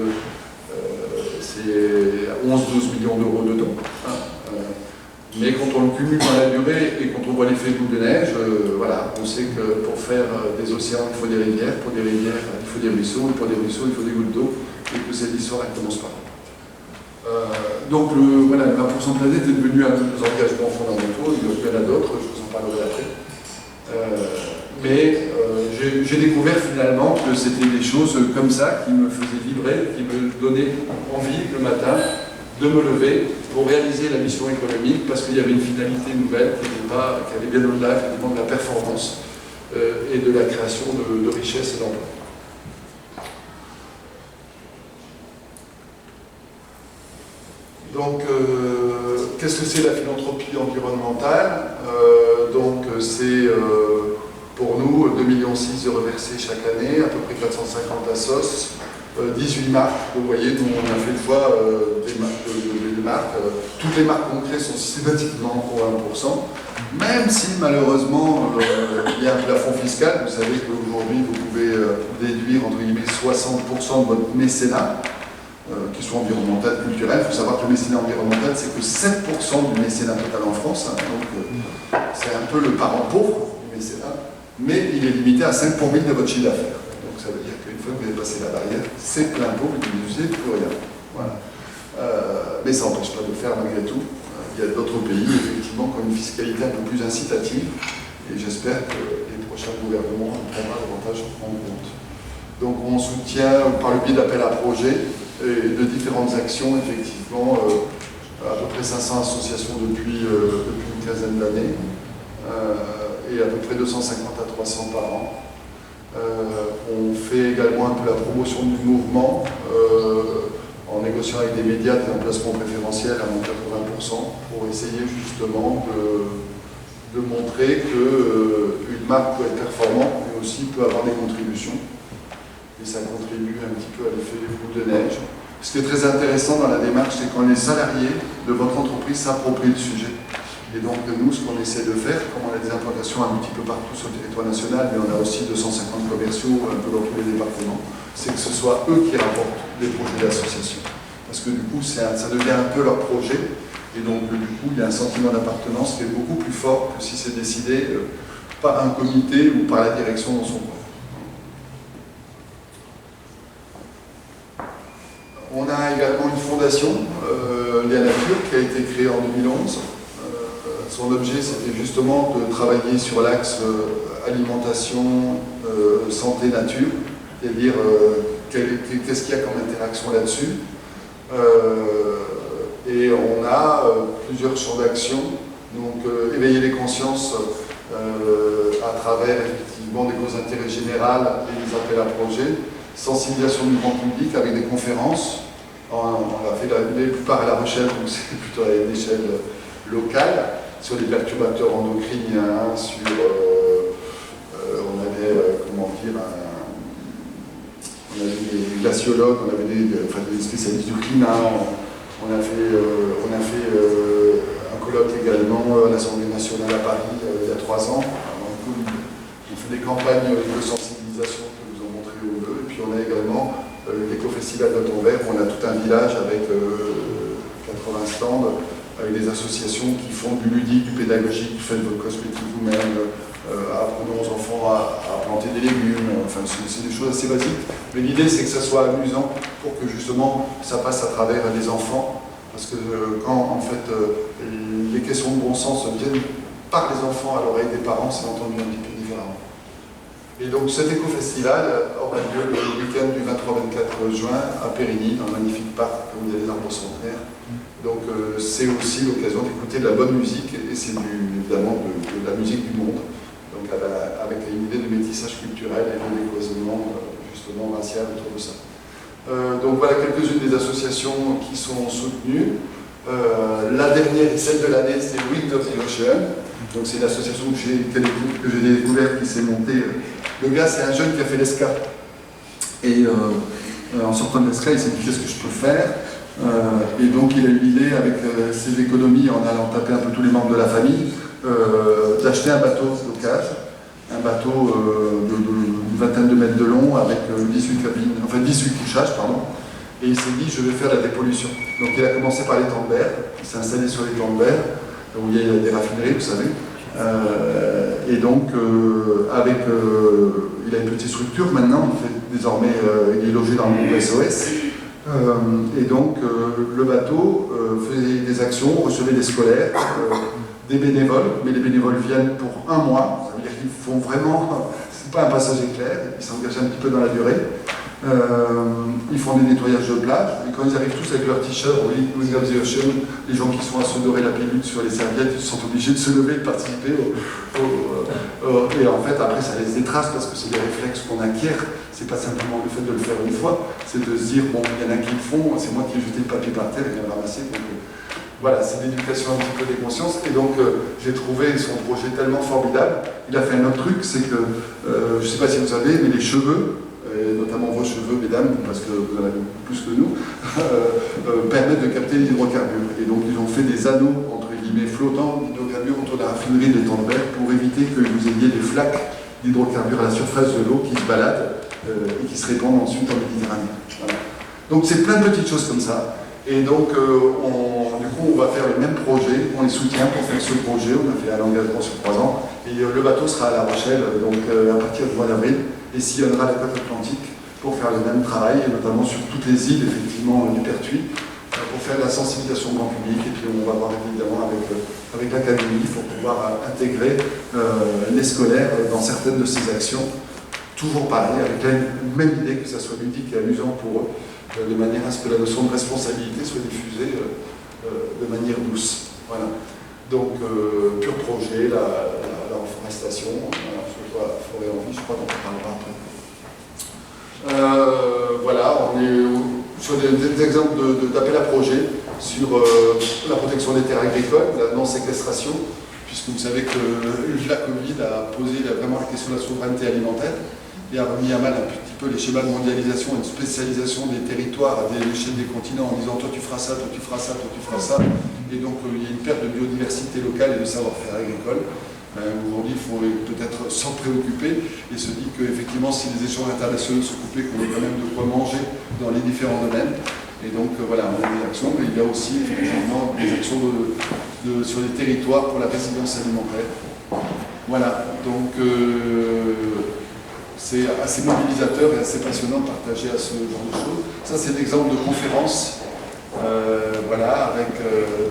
c'est 11-12 millions d'euros dedans. Hein, mais quand on le cumule dans la durée et quand on voit l'effet boule de neige, voilà, on sait que pour faire des océans, il faut des rivières, pour des rivières, il faut des ruisseaux, et pour des ruisseaux, il faut des gouttes d'eau, et que cette histoire, elle commence par là. Donc voilà, le 20% de la dette est devenu un de nos engagements fondamentaux, il y en a d'autres, je vous en parlerai après. Mais j'ai découvert finalement que c'était des choses comme ça qui me faisaient vibrer, qui me donnaient envie le matin de me lever pour réaliser la mission économique, parce qu'il y avait une finalité nouvelle qui allait bien au-delà de la performance et de la création de richesses et d'emplois. Donc, qu'est-ce que c'est la philanthropie environnementale? Donc, c'est pour nous 2,6 millions de reversés chaque année, à peu près 450 assos, 18 marques. Vous voyez, nous on a fait une fois des marques. Toutes les marques qu'on crée sont systématiquement pour 1%, même si malheureusement il y a un plafond fiscal. Vous savez qu'aujourd'hui vous pouvez déduire entre guillemets 60% de votre mécénat. Qui sont environnementales, culturelles. Il faut savoir que le mécénat environnemental, c'est que 7% du mécénat total en France, hein, donc c'est un peu le parent pauvre du mécénat, mais il est limité à 5 pour 1000 de votre chiffre d'affaires. Donc ça veut dire qu'une fois que vous avez passé la barrière, c'est plein pot, vous n'utilisez plus rien. Voilà. Mais ça n'empêche pas de le faire malgré tout. Il y a d'autres pays, effectivement, qui ont une fiscalité un peu plus incitative, et j'espère que les prochains gouvernements prendront davantage en compte. Donc on soutient par le biais d'appels à projets et de différentes actions, effectivement, à peu près 500 associations depuis une quinzaine d'années, et à peu près 250 à 300 par an. On fait également un peu la promotion du mouvement, en négociant avec des médias des emplacements préférentiels à moins 80%, pour essayer justement de montrer qu'une marque peut être performante, mais aussi peut avoir des contributions. Et ça contribue un petit peu à l'effet boule de neige. Ce qui est très intéressant dans la démarche, c'est quand les salariés de votre entreprise s'approprient le sujet. Et donc nous, ce qu'on essaie de faire, comme on a des implantations un petit peu partout sur le territoire national, mais on a aussi 250 commerciaux un peu dans tous les départements, c'est que ce soit eux qui rapportent les projets d'association. Parce que du coup, ça devient un peu leur projet, et donc du coup, il y a un sentiment d'appartenance qui est beaucoup plus fort que si c'est décidé par un comité ou par la direction dans son coin. On a également une fondation, Léa Nature, qui a été créée en 2011. Son objet, c'était justement de travailler sur l'axe alimentation, santé, nature, c'est-à-dire qu'est-ce qu'il y a comme interaction là-dessus. Et on a plusieurs champs d'action, donc éveiller les consciences à travers effectivement des causes d'intérêt général et des appels à projets, sensibilisation du grand public avec des conférences. On a fait la plupart à La Rochelle, donc c'est plutôt à une échelle locale, sur les perturbateurs endocriniens, sur on avait comment dire on avait des glaciologues, on avait des spécialistes du climat, on a fait un colloque également à l'Assemblée nationale à Paris il y a 3 ans. On fait des campagnes de sensibilisation que nous avons montrées au bleu, et puis on a également l'éco-festival de Tonvers, où on a tout un village avec 80 stands, avec des associations qui font du ludique, du pédagogique, faites votre cosmétique vous-même, apprenons aux enfants à planter des légumes, enfin c'est des choses assez basiques. Mais l'idée c'est que ça soit amusant pour que justement ça passe à travers les enfants, parce que quand en fait les questions de bon sens viennent par les enfants à l'oreille des parents, c'est entendu un petit peu différemment. Et donc cet éco-festival aura lieu le week-end du 23-24 juin à Périgny, dans un magnifique parc où il y a les arbres centenaires. Donc c'est aussi l'occasion d'écouter de la bonne musique, et c'est évidemment de la musique du monde, donc avec une idée de métissage culturel et de décloisonnement justement racial autour de ça. Donc voilà quelques-unes des associations qui sont soutenues. La dernière et celle de l'année, c'est Wind of the Ocean. Donc c'est une association que j'ai découverte, qui s'est montée. Le gars, c'est un jeune qui a fait l'ESCA. Et en sortant de l'ESCA, il s'est dit qu'est-ce que je peux faire. Et donc il a eu l'idée, avec ses économies, en allant taper un peu tous les membres de la famille, d'acheter un bateau d'occasion. Un bateau d'une vingtaine de mètres de long, avec 18 cabines, enfin 18 couchages, pardon. Et il s'est dit, je vais faire la dépollution. Donc il a commencé par l'étang de Berre, il s'est installé sur l'étang de Berre, où il y a des raffineries, vous savez. Et donc, il a une petite structure maintenant, désormais il est logé dans le groupe SOS. Et donc, le bateau faisait des actions, recevait des scolaires, des bénévoles, mais les bénévoles viennent pour un mois, ça veut dire qu'ils font vraiment, c'est pas un passage éclair, ils s'engagent un petit peu dans la durée. Ils font des nettoyages de plage, et quand ils arrivent tous avec leur t-shirt, Wind of the Ocean, les gens qui sont à se dorer la pilule sur les serviettes, ils sont obligés de se lever et de participer et en fait après ça laisse des traces, parce que c'est des réflexes qu'on acquiert, c'est pas simplement le fait de le faire une fois, c'est de se dire bon, il y en a qui le font, c'est moi qui ai jeté le papier par terre et qui ai ramassé. Voilà, c'est l'éducation un petit peu des consciences, et donc j'ai trouvé son projet tellement formidable. Il a fait un autre truc, c'est que, je ne sais pas si vous savez, mais les cheveux, notamment vos cheveux, mesdames, parce que vous en avez beaucoup plus que nous, permettent de capter les hydrocarbures. Et donc ils ont fait des anneaux, entre guillemets, flottants d'hydrocarbures autour de la raffinerie de Tandberg pour éviter que vous ayez des flaques d'hydrocarbures à la surface de l'eau qui se baladent et qui se répandent ensuite en Méditerranée. Voilà. Donc c'est plein de petites choses comme ça. Et donc, du coup, on va faire le même projet, on les soutient pour faire ce projet, on a fait un engagement sur 3 ans, et le bateau sera à La Rochelle, donc à partir du mois d'avril, et sillonnera la côte atlantique pour faire le même travail, et notamment sur toutes les îles, effectivement, du Pertuis, pour faire de la sensibilisation grand public, et puis on va voir évidemment avec l'académie pour pouvoir intégrer les scolaires dans certaines de ces actions, toujours pareil, avec la même idée que ça soit ludique et amusant pour eux, de manière à ce que la notion de responsabilité soit diffusée de manière douce. Voilà. Donc, pur projet, la reforestation, la forêt en vie, je crois qu'on en parlera après. Voilà, on est sur des exemples d'appel à projet sur la protection des terres agricoles, la non-séquestration, puisque vous savez que la Covid a posé vraiment la question de la souveraineté alimentaire et a remis à mal un petit peu les schémas de mondialisation et de spécialisation des territoires à l'échelle des continents en disant toi tu feras ça, toi tu feras ça, toi tu feras ça. Et donc il y a une perte de biodiversité locale et de savoir-faire agricole. Aujourd'hui, il faut peut-être s'en préoccuper et se dire qu'effectivement, si les échanges internationaux sont coupés, qu'on a quand même de quoi manger dans les différents domaines. Et donc voilà, on a des actions, mais il y a aussi effectivement des actions sur les territoires pour la résilience alimentaire. Voilà, donc c'est assez mobilisateur et assez passionnant de partager à ce genre de choses. Ça, c'est l'exemple de conférence, voilà, avec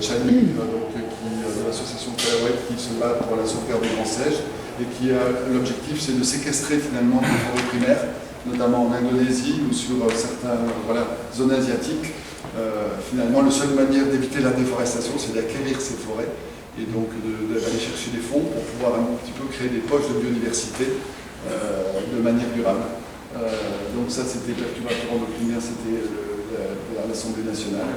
Chani, de l'association Kalawet qui se bat pour la sauvegarde des grands seiches et qui a l'objectif, c'est de séquestrer finalement des forêts primaires, notamment en Indonésie ou sur certaines zones asiatiques. Finalement, la seule manière d'éviter la déforestation, c'est d'acquérir ces forêts et donc d'aller chercher des fonds pour pouvoir un petit peu créer des poches de biodiversité de manière durable. Donc ça, c'était perturbateur endocriniens, c'était à l'Assemblée nationale.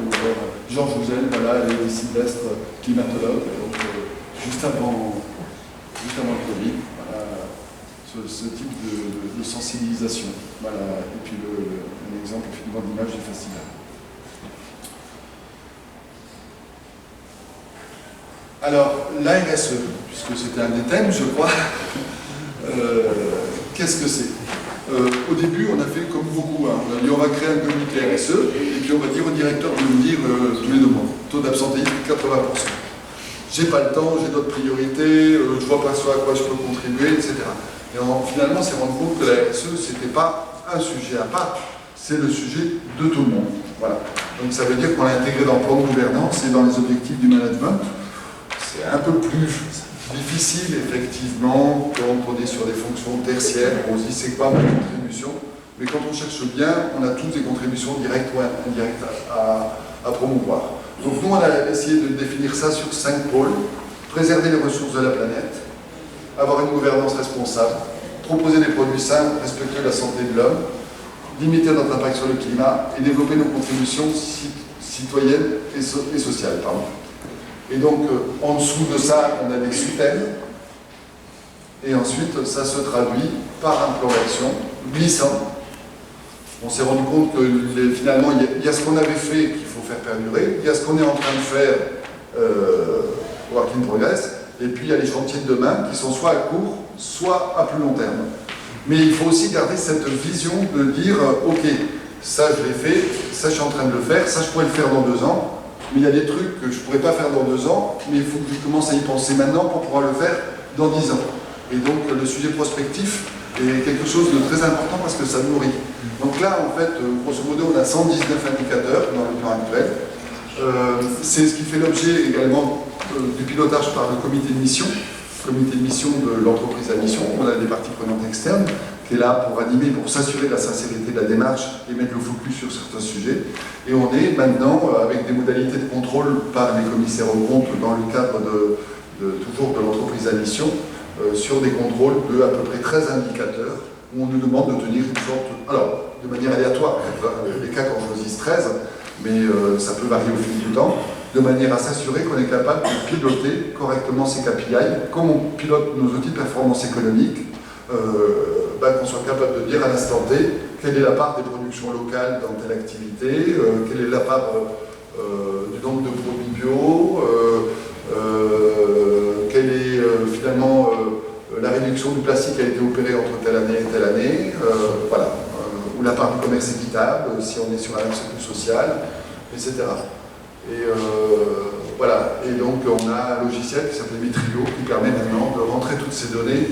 Georges Jouzel, voilà, et Sylvestre, climatologue, donc juste avant le Covid, voilà, ce type de sensibilisation. Voilà, et puis un exemple finalement d'image du festival. Alors, la RSE, puisque c'était un des thèmes, je crois, qu'est-ce que c'est? Au début, on a fait comme beaucoup. On a dit on va créer un comité RSE, et puis on va dire au directeur de nous dire tous les 2 mois, taux d'absentéisme 80%. J'ai pas le temps, j'ai d'autres priorités, je vois pas ce à quoi je peux contribuer, etc. Et finalement, on s'est rendu compte que la RSE, c'était pas un sujet à part, c'est le sujet de tout le monde. Voilà. Donc ça veut dire qu'on l'a intégré dans le plan de gouvernance et dans les objectifs du management. C'est un peu plus difficile, effectivement, quand on est sur des fonctions tertiaires, on se dit c'est quoi ma contribution, mais quand on cherche bien, on a tous des contributions directes ou indirectes à promouvoir. Donc nous, on a essayé de définir ça sur 5 pôles: préserver les ressources de la planète, avoir une gouvernance responsable, proposer des produits sains, respecter la santé de l'homme, limiter notre impact sur le climat et développer nos contributions citoyennes et sociales. Et donc, en dessous de ça, on a des sous-thèmes. Et ensuite, ça se traduit par un plan d'action glissant. On s'est rendu compte que finalement, il y a ce qu'on avait fait qu'il faut faire perdurer, il y a ce qu'on est en train de faire, work in progress, et puis il y a les chantiers de demain qui sont soit à court, soit à plus long terme. Mais il faut aussi garder cette vision de dire, ok, ça je l'ai fait, ça je suis en train de le faire, ça je pourrais le faire dans 2 ans, mais il y a des trucs que je ne pourrais pas faire dans 2 ans, mais il faut que je commence à y penser maintenant pour pouvoir le faire dans 10 ans. Et donc le sujet prospectif est quelque chose de très important parce que ça nourrit. Donc là, en fait, grosso modo, on a 119 indicateurs dans le plan actuel. C'est ce qui fait l'objet également du pilotage par le comité de mission de l'entreprise à mission. On a des parties prenantes externes qui est là pour animer, pour s'assurer de la sincérité de la démarche et mettre le focus sur certains sujets. Et on est maintenant avec des modalités de contrôle par les commissaires aux comptes dans le cadre toujours de l'entreprise à mission, sur des contrôles de à peu près 13 indicateurs où on nous demande de tenir une sorte, alors de manière aléatoire, les cas qu'on choisisse 13, mais ça peut varier au fil du temps, de manière à s'assurer qu'on est capable de piloter correctement ces KPI, comme on pilote nos outils de performance économique, qu'on soit capable de dire à l'instant T quelle est la part des productions locales dans telle activité, quelle est la part du nombre de produits bio, quelle est finalement la réduction du plastique qui a été opérée entre telle année et telle année, ou la part du commerce équitable, si on est sur un axe plus social, etc. Et voilà, et donc on a un logiciel qui s'appelle Metrio qui permet maintenant de rentrer toutes ces données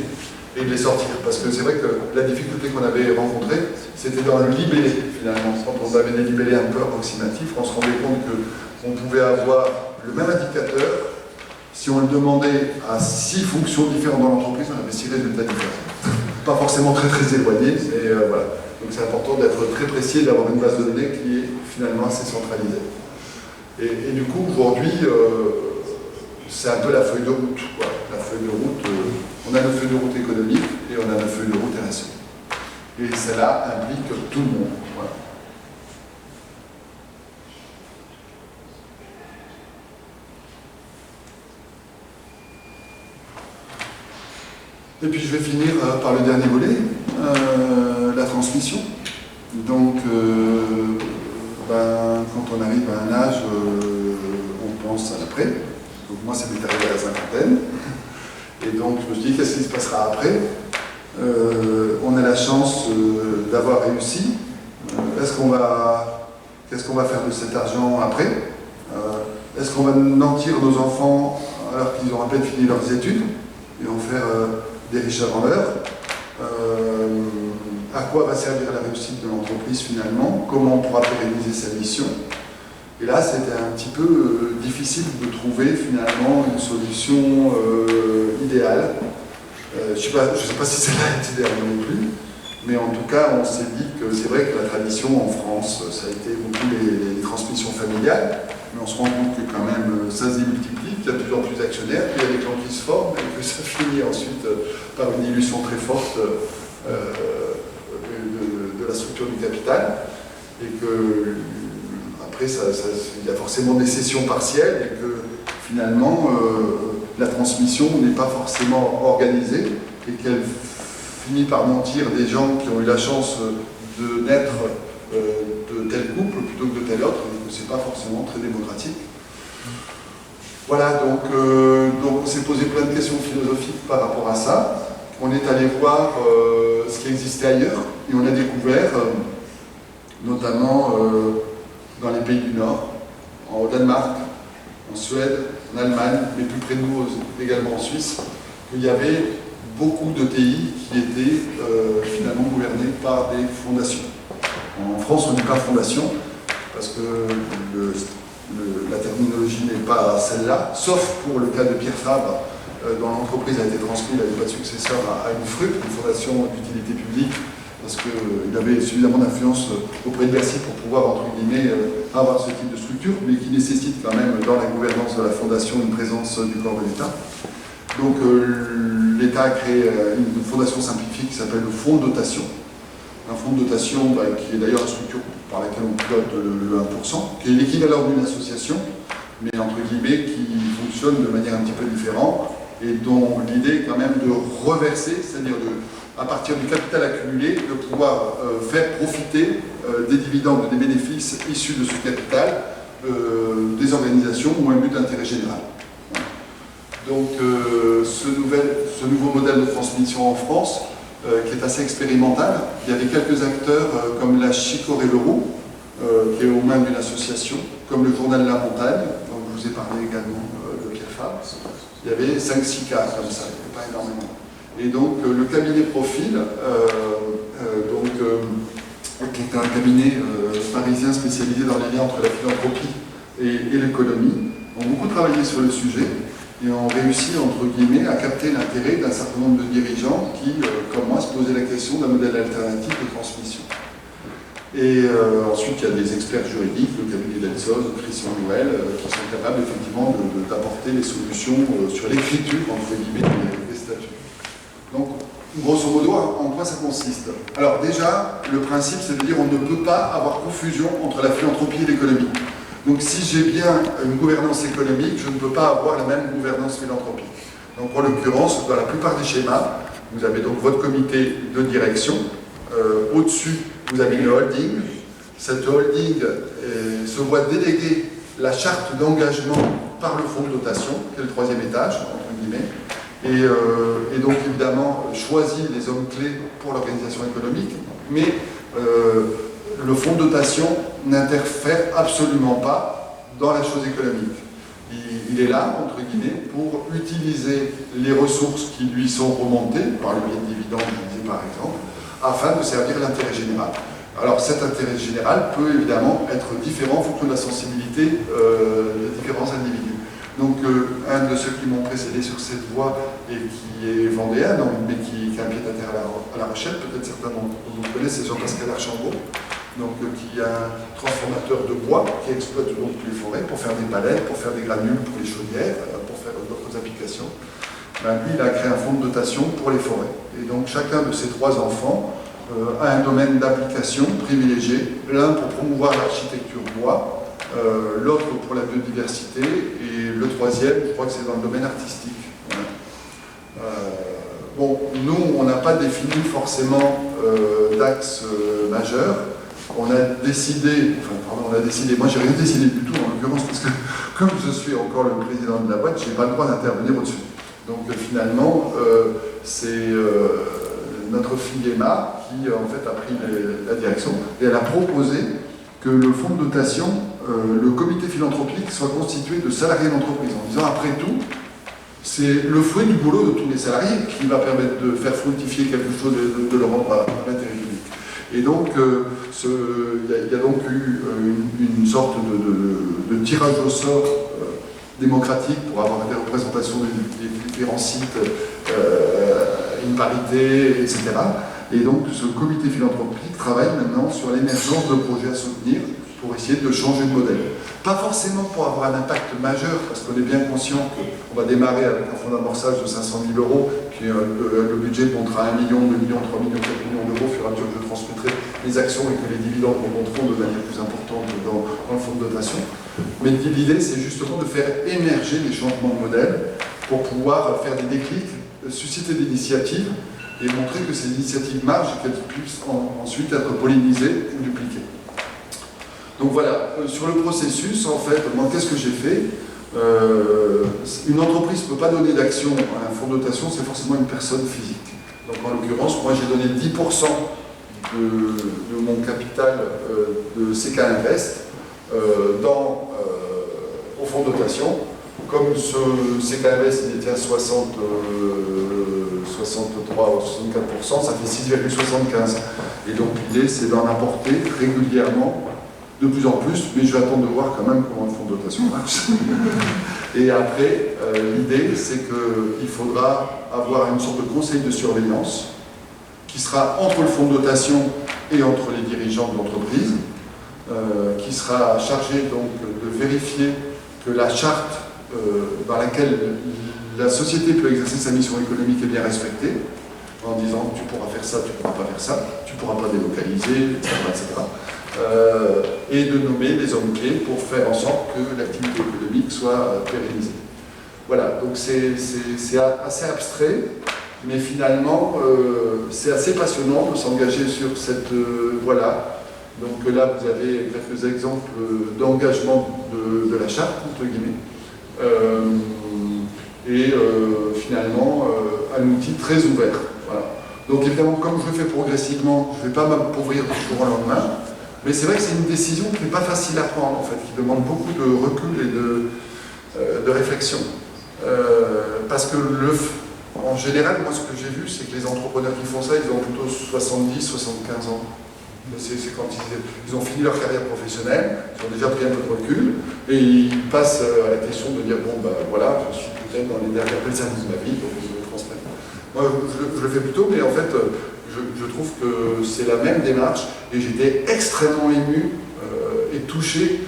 et de les sortir. Parce que c'est vrai que la difficulté qu'on avait rencontrée, c'était dans le libellé finalement. Quand on avait des libellés un peu approximatifs, on se rendait compte qu'on pouvait avoir le même indicateur. Si on le demandait à 6 fonctions différentes dans l'entreprise, on avait 6 résultats différents. Pas forcément très éloignés, mais voilà. Donc c'est important d'être très précis et d'avoir une base de données qui est finalement assez centralisée. Et du coup, aujourd'hui, c'est un peu la feuille de route. Quoi. La feuille de route, on a notre feuille de route économique et on a notre feuille de route RSE. Et celle-là implique tout le monde. Voilà. Et puis je vais finir par le dernier volet, la transmission. Donc, quand on arrive à un âge, on pense à l'après. Donc moi, ça m'est arrivé à la cinquantaine. Et donc, je me dis, qu'est-ce qui se passera après? On a la chance d'avoir réussi. Qu'est-ce qu'on va faire de cet argent après? Est-ce qu'on va nantir nos enfants alors qu'ils ont à peine fini leurs études et en faire des riches avant l'heure? À quoi va servir la réussite de l'entreprise finalement? Comment on pourra pérenniser sa mission? Et là, c'était un petit peu difficile de trouver finalement une solution idéale. Je ne sais pas si celle-là est idéale non plus, mais en tout cas, on s'est dit que c'est vrai que la tradition en France, ça a été beaucoup les transmissions familiales, mais on se rend compte que quand même ça se démultiplie, qu'il y a de plus en plus d'actionnaires, qu'il y a des clans qui se forment, et que ça finit ensuite par une dilution très forte de la structure du capital, et que après il y a forcément des cessions partielles, et que finalement la transmission n'est pas forcément organisée, et qu'elle finit par mentir des gens qui ont eu la chance de naître de tel couple plutôt que de tel autre, et que c'est pas forcément très démocratique. Voilà, donc on s'est posé plein de questions philosophiques par rapport à ça. On est allé voir ce qui existait ailleurs, et on a découvert, notamment dans les pays du Nord, au Danemark, en Suède, en Allemagne, mais plus près de nous également en Suisse, qu'il y avait beaucoup de pays qui étaient finalement gouvernés par des fondations. En France, on n'est pas fondation, parce que la terminologie n'est pas celle-là, sauf pour le cas de Pierre Fabre, dont l'entreprise a été transmise, il n'avait pas de successeur, à une FRUP, une fondation d'utilité publique, parce qu'il avait suffisamment d'influence auprès de Bercy pour pouvoir, entre guillemets, avoir ce type de structure, mais qui nécessite quand même, dans la gouvernance de la fondation, une présence du corps de l'État. Donc l'État a créé une fondation simplifiée qui s'appelle le fonds de dotation. Un fonds de dotation qui est d'ailleurs une structure par laquelle on pilote le 1%, qui est l'équivalent d'une association, mais entre guillemets qui fonctionne de manière un petit peu différente et dont l'idée est quand même de reverser, c'est-à-dire à partir du capital accumulé, de pouvoir faire profiter des dividendes, des bénéfices issus de ce capital, des organisations ou un but d'intérêt général. Donc ce nouveau modèle de transmission en France, qui est assez expérimental, il y avait quelques acteurs comme la Chicorée Leroux, qui est aux mains d'une association, comme le Journal de la Montagne, dont je vous ai parlé également de Pierre Fabre. Il y avait 5-6 cas comme ça, il n'y avait pas énormément. Et donc le cabinet Profil, qui est un cabinet parisien spécialisé dans les liens entre la philanthropie et l'économie, ont beaucoup travaillé sur le sujet et ont réussi, entre guillemets, à capter l'intérêt d'un certain nombre de dirigeants qui, comme moi, se posaient la question d'un modèle alternatif de transmission. Et ensuite, il y a des experts juridiques, le cabinet d'Elsos, Christian Noël, qui sont capables effectivement d'apporter les solutions sur l'écriture, entre guillemets, des statuts. Donc, grosso modo, en quoi ça consiste? Alors déjà, le principe, c'est de dire qu'on ne peut pas avoir confusion entre la philanthropie et l'économie. Donc si j'ai bien une gouvernance économique, je ne peux pas avoir la même gouvernance philanthropique. Donc en l'occurrence, dans la plupart des schémas, vous avez donc votre comité de direction. Au-dessus, vous avez le holding. Cette holding se voit déléguer la charte d'engagement par le fonds de dotation, qui est le 3e étage, entre guillemets. Et donc évidemment choisit les hommes clés pour l'organisation économique, mais le fonds de dotation n'interfère absolument pas dans la chose économique. Il est là, entre guillemets, pour utiliser les ressources qui lui sont remontées, par le biais de dividendes, je disais par exemple, afin de servir l'intérêt général. Alors cet intérêt général peut évidemment être différent en fonction de la sensibilité des différents individus. Donc un de ceux qui m'ont précédé sur cette voie et qui est vendéen, mais qui a un pied à terre à la Rochelle, peut-être certains d'entre vous connaissent, c'est Jean-Pascal Archambault, donc qui est un transformateur de bois qui exploite donc les forêts pour faire des palettes, pour faire des granules pour les chaudières, pour faire d'autres applications. Lui, il a créé un fonds de dotation pour les forêts. Et donc chacun de ses 3 enfants a un domaine d'application privilégié, l'un pour promouvoir l'architecture bois, l'autre pour la biodiversité, et le 3e, je crois que c'est dans le domaine artistique. Bon, nous, on n'a pas défini forcément d'axe majeur. On a décidé, moi j'ai rien décidé du tout en l'occurrence, parce que comme je suis encore le président de la boîte, je n'ai pas le droit d'intervenir au-dessus. Donc finalement, c'est notre fille Emma qui en fait a pris la direction, et elle a proposé que le fonds de dotation, le comité philanthropique, soit constitué de salariés d'entreprise, en disant après tout, c'est le fruit du boulot de tous les salariés qui va permettre de faire fructifier quelque chose et de le rendre à l'intérêt public. Et donc, il y a donc eu une sorte de tirage au sort démocratique pour avoir des représentations des différents sites, une parité, etc. Et donc, ce comité philanthropique travaille maintenant sur l'émergence de projets à soutenir pour essayer de changer de modèle. Pas forcément pour avoir un impact majeur, parce qu'on est bien conscient qu'on va démarrer avec un fonds d'amorçage de 500 000 €, puis le budget montera 1 million, 2 millions, 3 millions, 4 millions d'euros au fur et à mesure que je transmettrai les actions et que les dividendes remonteront de manière plus importante dans le fonds de dotation. Mais l'idée, c'est justement de faire émerger des changements de modèle pour pouvoir faire des déclics, susciter des initiatives et montrer que ces initiatives marchent et qu'elles puissent ensuite être pollinisées ou dupliquées. Donc voilà, sur le processus, en fait, moi, qu'est-ce que j'ai fait? Une entreprise ne peut pas donner d'action à un fonds de dotation, c'est forcément une personne physique. Donc en l'occurrence, moi j'ai donné 10% de mon capital de CK Invest au fonds de dotation. Comme ce CK Invest il était à 63 ou 64%, ça fait 6,75. Et donc l'idée c'est d'en apporter régulièrement de plus en plus, mais je vais attendre de voir quand même comment le fonds de dotation marche. Et après, l'idée, c'est qu'il faudra avoir une sorte de conseil de surveillance qui sera entre le fonds de dotation et entre les dirigeants de l'entreprise, qui sera chargé donc de vérifier que la charte dans laquelle la société peut exercer sa mission économique est bien respectée, en disant tu pourras faire ça, tu ne pourras pas faire ça, tu ne pourras pas délocaliser, etc. Et de nommer des hommes clés pour faire en sorte que l'activité économique soit pérennisée. Voilà, donc c'est assez abstrait, mais finalement c'est assez passionnant de s'engager sur cette voie-là. Donc là, vous avez quelques exemples d'engagement de la charte, entre guillemets. Finalement, un outil très ouvert. Voilà. Donc évidemment, comme je le fais progressivement, je ne vais pas m'appauvrir du jour au lendemain, mais c'est vrai que c'est une décision qui n'est pas facile à prendre, en fait, qui demande beaucoup de recul et de réflexion. Parce que en général, moi ce que j'ai vu, c'est que les entrepreneurs qui font ça, ils ont plutôt 70, 75 ans. C'est quand ils ont fini leur carrière professionnelle, ils ont déjà pris un peu de recul, et ils passent à la question de dire, bon ben voilà, je suis peut-être dans les dernières belles années de ma vie, donc je vais transmettre. Moi je le fais plutôt, mais en fait je trouve que c'est la même démarche, et j'étais extrêmement ému et touché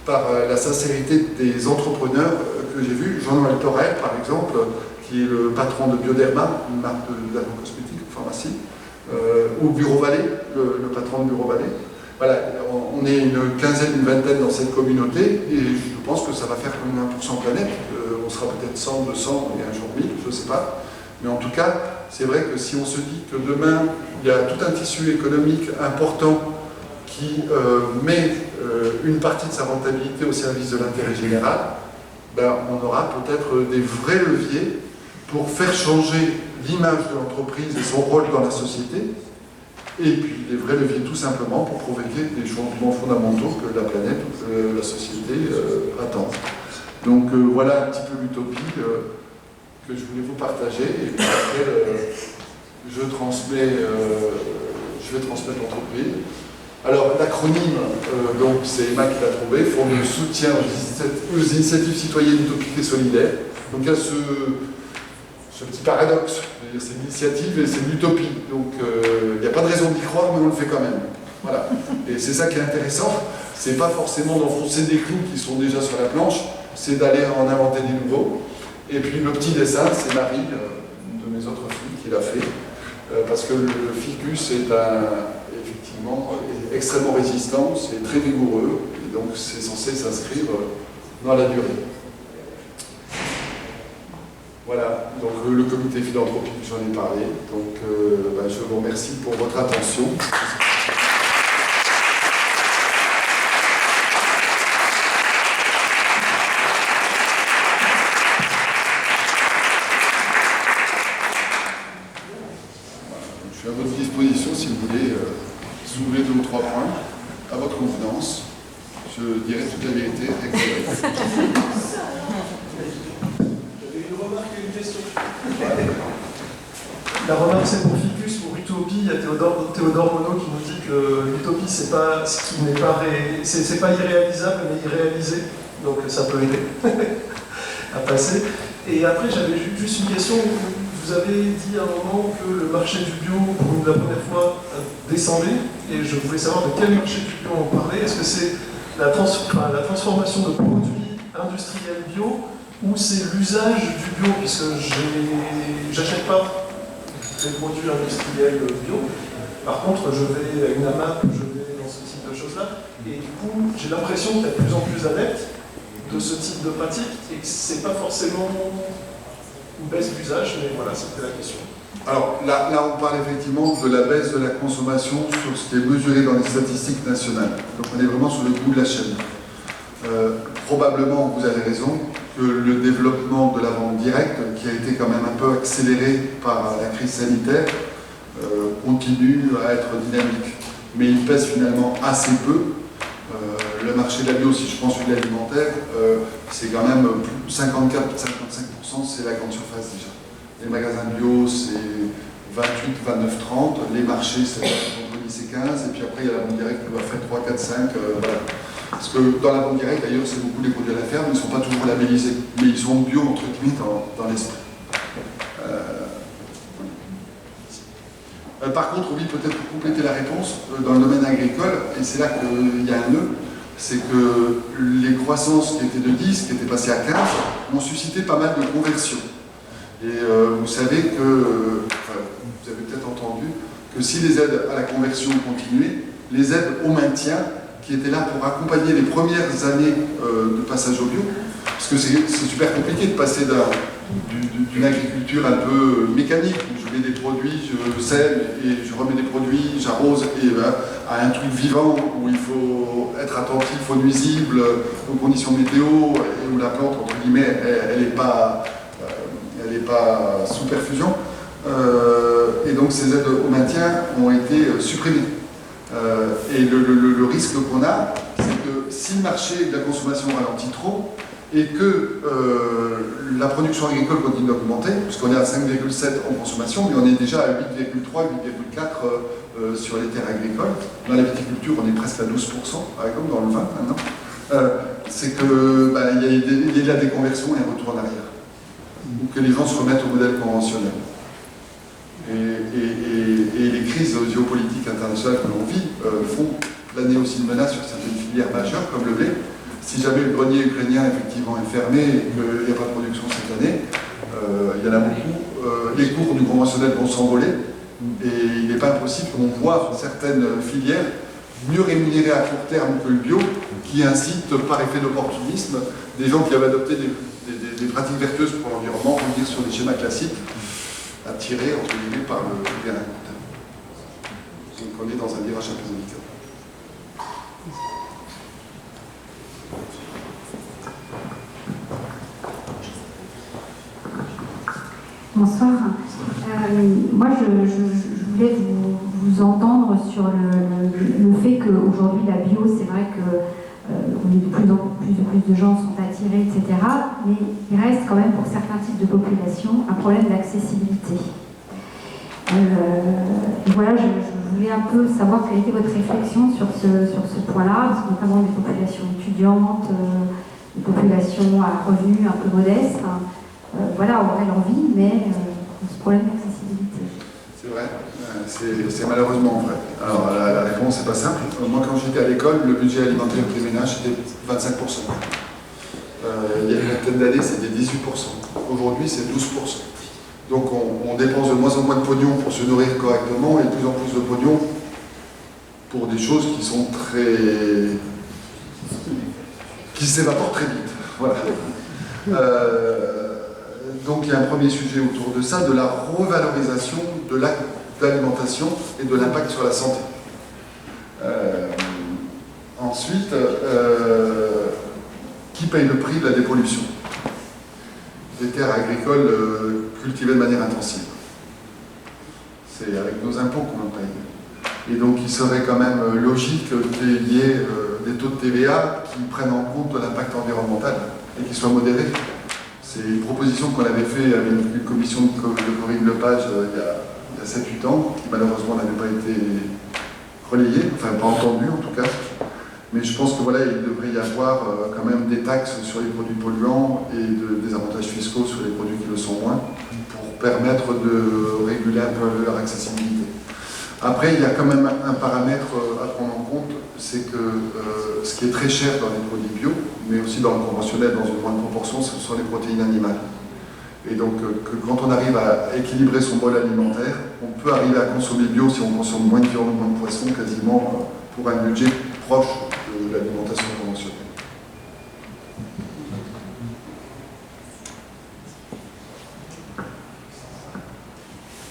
par la sincérité des entrepreneurs que j'ai vus. Jean-Noël Torel, par exemple, qui est le patron de Bioderma, une marque de dermocosmétique, de pharmacie, ou Bureau Vallée, le patron de Bureau Vallée. Voilà, on est une quinzaine, une vingtaine dans cette communauté, et je pense que ça va faire comme 1% planète. On sera peut-être 100, 200, et un jour 1000, je ne sais pas. Mais en tout cas, c'est vrai que si on se dit que demain, il y a tout un tissu économique important qui met une partie de sa rentabilité au service de l'intérêt général, ben, on aura peut-être des vrais leviers pour faire changer l'image de l'entreprise et son rôle dans la société, et puis des vrais leviers tout simplement pour provoquer des changements fondamentaux que la planète ou que la société attend. Donc voilà un petit peu l'utopie que je voulais vous partager, et puis après je vais transmettre l'entreprise. Alors l'acronyme, donc c'est Emma qui l'a trouvé, Fonds de soutien aux initiatives citoyennes utopiques et solidaires. Donc il y a ce petit paradoxe, c'est l'initiative et c'est l'utopie. Donc il n'y a pas de raison d'y croire, mais on le fait quand même. Voilà. Et c'est ça qui est intéressant, c'est pas forcément d'enfoncer des clous qui sont déjà sur la planche, c'est d'aller en inventer des nouveaux. Et puis le petit dessin, c'est Marie, une de mes autres filles, qui l'a fait, parce que le ficus est effectivement extrêmement résistant, c'est très rigoureux, et donc c'est censé s'inscrire dans la durée. Voilà, donc le comité philanthropique, j'en ai parlé, donc je vous remercie pour votre attention. Je suis à votre disposition si vous voulez soulever 2 ou 3 points à votre convenance. Je dirai toute la vérité avec La remarque c'est pour Ficus, pour Utopie, il y a Théodore Monod qui nous dit que l'utopie c'est pas ce qui n'est pas c'est pas irréalisable mais irréalisé, donc ça peut aider à passer. Et après j'avais juste une question, vous avez dit à un moment que le marché du bio pour la première fois descendait, et je voulais savoir de quel marché du bio on parlait. Est-ce que c'est la transformation de produits industriels bio, ou c'est l'usage du bio, puisque j'achète pas des produits industriels bio. Par contre, je vais à une AMAP, je vais dans ce type de choses-là, et du coup, j'ai l'impression qu'il y a de plus en plus d'adeptes de ce type de pratique, et que c'est pas forcément une baisse d'usage, mais voilà, c'était la question. Alors là, on parle effectivement de la baisse de la consommation sur ce qui est mesuré dans les statistiques nationales. Donc on est vraiment sur le bout de la chaîne. Probablement, vous avez raison, que le développement de la vente directe, qui a été quand même un peu accéléré par la crise sanitaire, continue à être dynamique. Mais il pèse finalement assez peu. Le marché de la bio, si je pense de l'alimentaire, c'est quand même 54-55%, c'est la grande surface déjà. Les magasins bio, c'est 28, 29, 30. Les marchés, c'est vendredi, c'est 15. Et puis après, il y a la vente directe qui doit faire 3, 4, 5. Voilà. Parce que dans la vente directe, d'ailleurs, c'est beaucoup des produits à la ferme, ils ne sont pas toujours labellisés. Mais ils sont bio, entre guillemets, dans l'esprit. Par contre, oui, peut-être pour compléter la réponse, dans le domaine agricole, et c'est là qu'il y a un nœud, c'est que les croissances qui étaient de 10, qui étaient passées à 15, ont suscité pas mal de conversions. Et vous savez que, vous avez peut-être entendu, que si les aides à la conversion continuaient, les aides au maintien, qui étaient là pour accompagner les premières années de passage au bio, parce que c'est super compliqué de passer d'une agriculture un peu mécanique, où je mets des produits, je sème et je remets des produits, j'arrose, et à un truc vivant où il faut être attentif aux nuisibles, aux conditions météo, et où la plante, entre guillemets, elle n'est pas sous perfusion. Et donc ces aides au maintien ont été supprimées. Et le risque qu'on a, c'est que si le marché de la consommation ralentit trop, et que la production agricole continue d'augmenter, puisqu'on est à 5,7 en consommation, mais on est déjà à 8,3, 8,4 sur les terres agricoles. Dans la viticulture, on est presque à 12%, par exemple, dans le vin maintenant. C'est qu'il y a des conversions et un retour en arrière. Ou que les gens se remettent au modèle conventionnel. Et les crises géopolitiques internationales que l'on vit font planer aussi une menace sur certaines filières majeures, comme le blé. Si jamais le grenier ukrainien effectivement est fermé et qu'il n'y a pas de production cette année, il y en a beaucoup, les cours du conventionnel vont s'envoler et il n'est pas impossible qu'on voit certaines filières mieux rémunérées à court terme que le bio, qui incitent par effet d'opportunisme des gens qui avaient adopté des pratiques vertueuses pour l'environnement, revenir sur des schémas classiques, attirés entre guillemets par le terrain. Donc on est dans un virage un peu délicat. Bonsoir. Moi, je voulais vous entendre sur le fait qu'aujourd'hui, la bio, c'est vrai que de plus en plus de gens sont attirés, etc. Mais il reste quand même pour certains types de populations un problème d'accessibilité. Voilà, je voulais un peu savoir quelle était votre réflexion sur ce point-là, parce que notamment des populations étudiantes, des populations à revenus un peu modestes. Voilà, on aurait l'envie, mais ce problème d'accessibilité. C'est vrai, c'est malheureusement vrai. Alors la réponse n'est pas simple. Moi, quand j'étais à l'école, le budget alimentaire des ménages était 25%. Il y a une vingtaine d'années, c'était 18%. Aujourd'hui, c'est 12%. Donc on dépense de moins en moins de pognon pour se nourrir correctement et de plus en plus de pognon pour des choses qui sont qui s'évaporent très vite. Voilà. Donc il y a un premier sujet autour de ça, de la revalorisation de l'acte d'alimentation et de l'impact sur la santé. Ensuite, qui paye le prix de la dépollution des terres agricoles cultivées de manière intensive? C'est avec nos impôts qu'on en paye. Et donc il serait quand même logique qu'il y ait des taux de TVA qui prennent en compte l'impact environnemental et qui soient modérés. C'est une proposition qu'on avait faite avec une commission de Corinne Lepage il y a 7-8 ans, qui malheureusement n'avait pas été relayée, enfin pas entendue en tout cas. Mais je pense que voilà, il devrait y avoir quand même des taxes sur les produits polluants et des avantages fiscaux sur les produits qui le sont moins, pour permettre de réguler un peu leur accessibilité. Après, il y a quand même un paramètre à prendre en compte, c'est que ce qui est très cher dans les produits bio, mais aussi dans le conventionnel dans une moindre proportion, ce sont les protéines animales. Et donc, quand on arrive à équilibrer son bol alimentaire, on peut arriver à consommer bio si on consomme moins de viande ou moins de poisson, quasiment pour un budget proche de l'alimentation conventionnelle.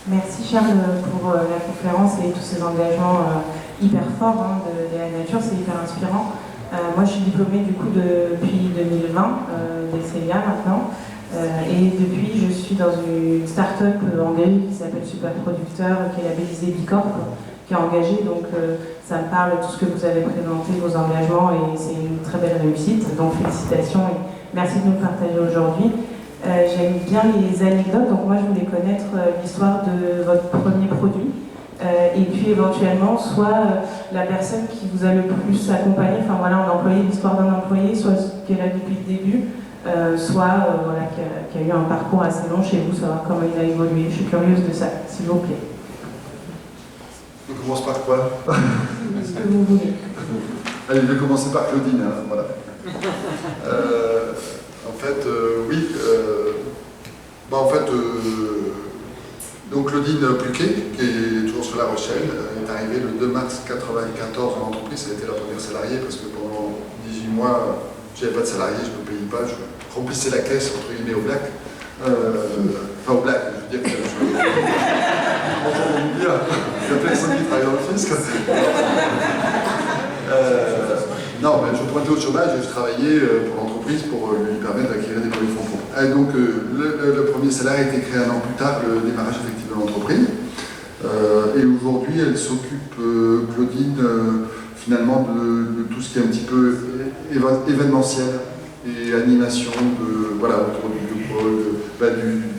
Merci Charles pour la conférence et tous ces engagements hyper forts de la nature, c'est hyper inspirant. Moi je suis diplômée du coup depuis 2020 des CIA maintenant et depuis je suis dans une start-up engagée qui s'appelle Superproducteur, qui est labellisée Bicorp, qui est engagée, donc ça me parle de tout ce que vous avez présenté, vos engagements, et c'est une très belle réussite, donc félicitations et merci de nous partager aujourd'hui. J'aime bien les anecdotes, donc moi je voulais connaître l'histoire de votre premier produit. Et puis éventuellement, soit la personne qui vous a le plus accompagné, enfin voilà, un employé, l'histoire d'un employé, soit ce qu'elle a depuis le début, soit voilà, qui a eu un parcours assez long chez vous, savoir comment il a évolué. Je suis curieuse de ça, s'il vous plaît. On commence par quoi? Ce que vous voulez. Allez, je vais commencer par Claudine, hein, voilà. En fait, oui. Donc Claudine Pluquet, qui est toujours sur La Rochelle, est arrivée le 2 mars 1994 dans l'entreprise. Elle était la première salariée parce que pendant 18 mois, je n'avais pas de salarié, je ne me payais pas, je remplissais la caisse entre guillemets au black. Enfin au black, je veux dire que je il y a personne qui travaille dans le fisc. Non, mais je pointais au chômage et je travaillais pour l'entreprise pour lui permettre d'acquérir des produits fonds propres. Et donc le premier salaire a été créé un an plus tard, le démarrage effectif de l'entreprise. Et aujourd'hui, elle s'occupe, Claudine, finalement de tout ce qui est un petit peu événementiel et animation voilà, autour du pôle,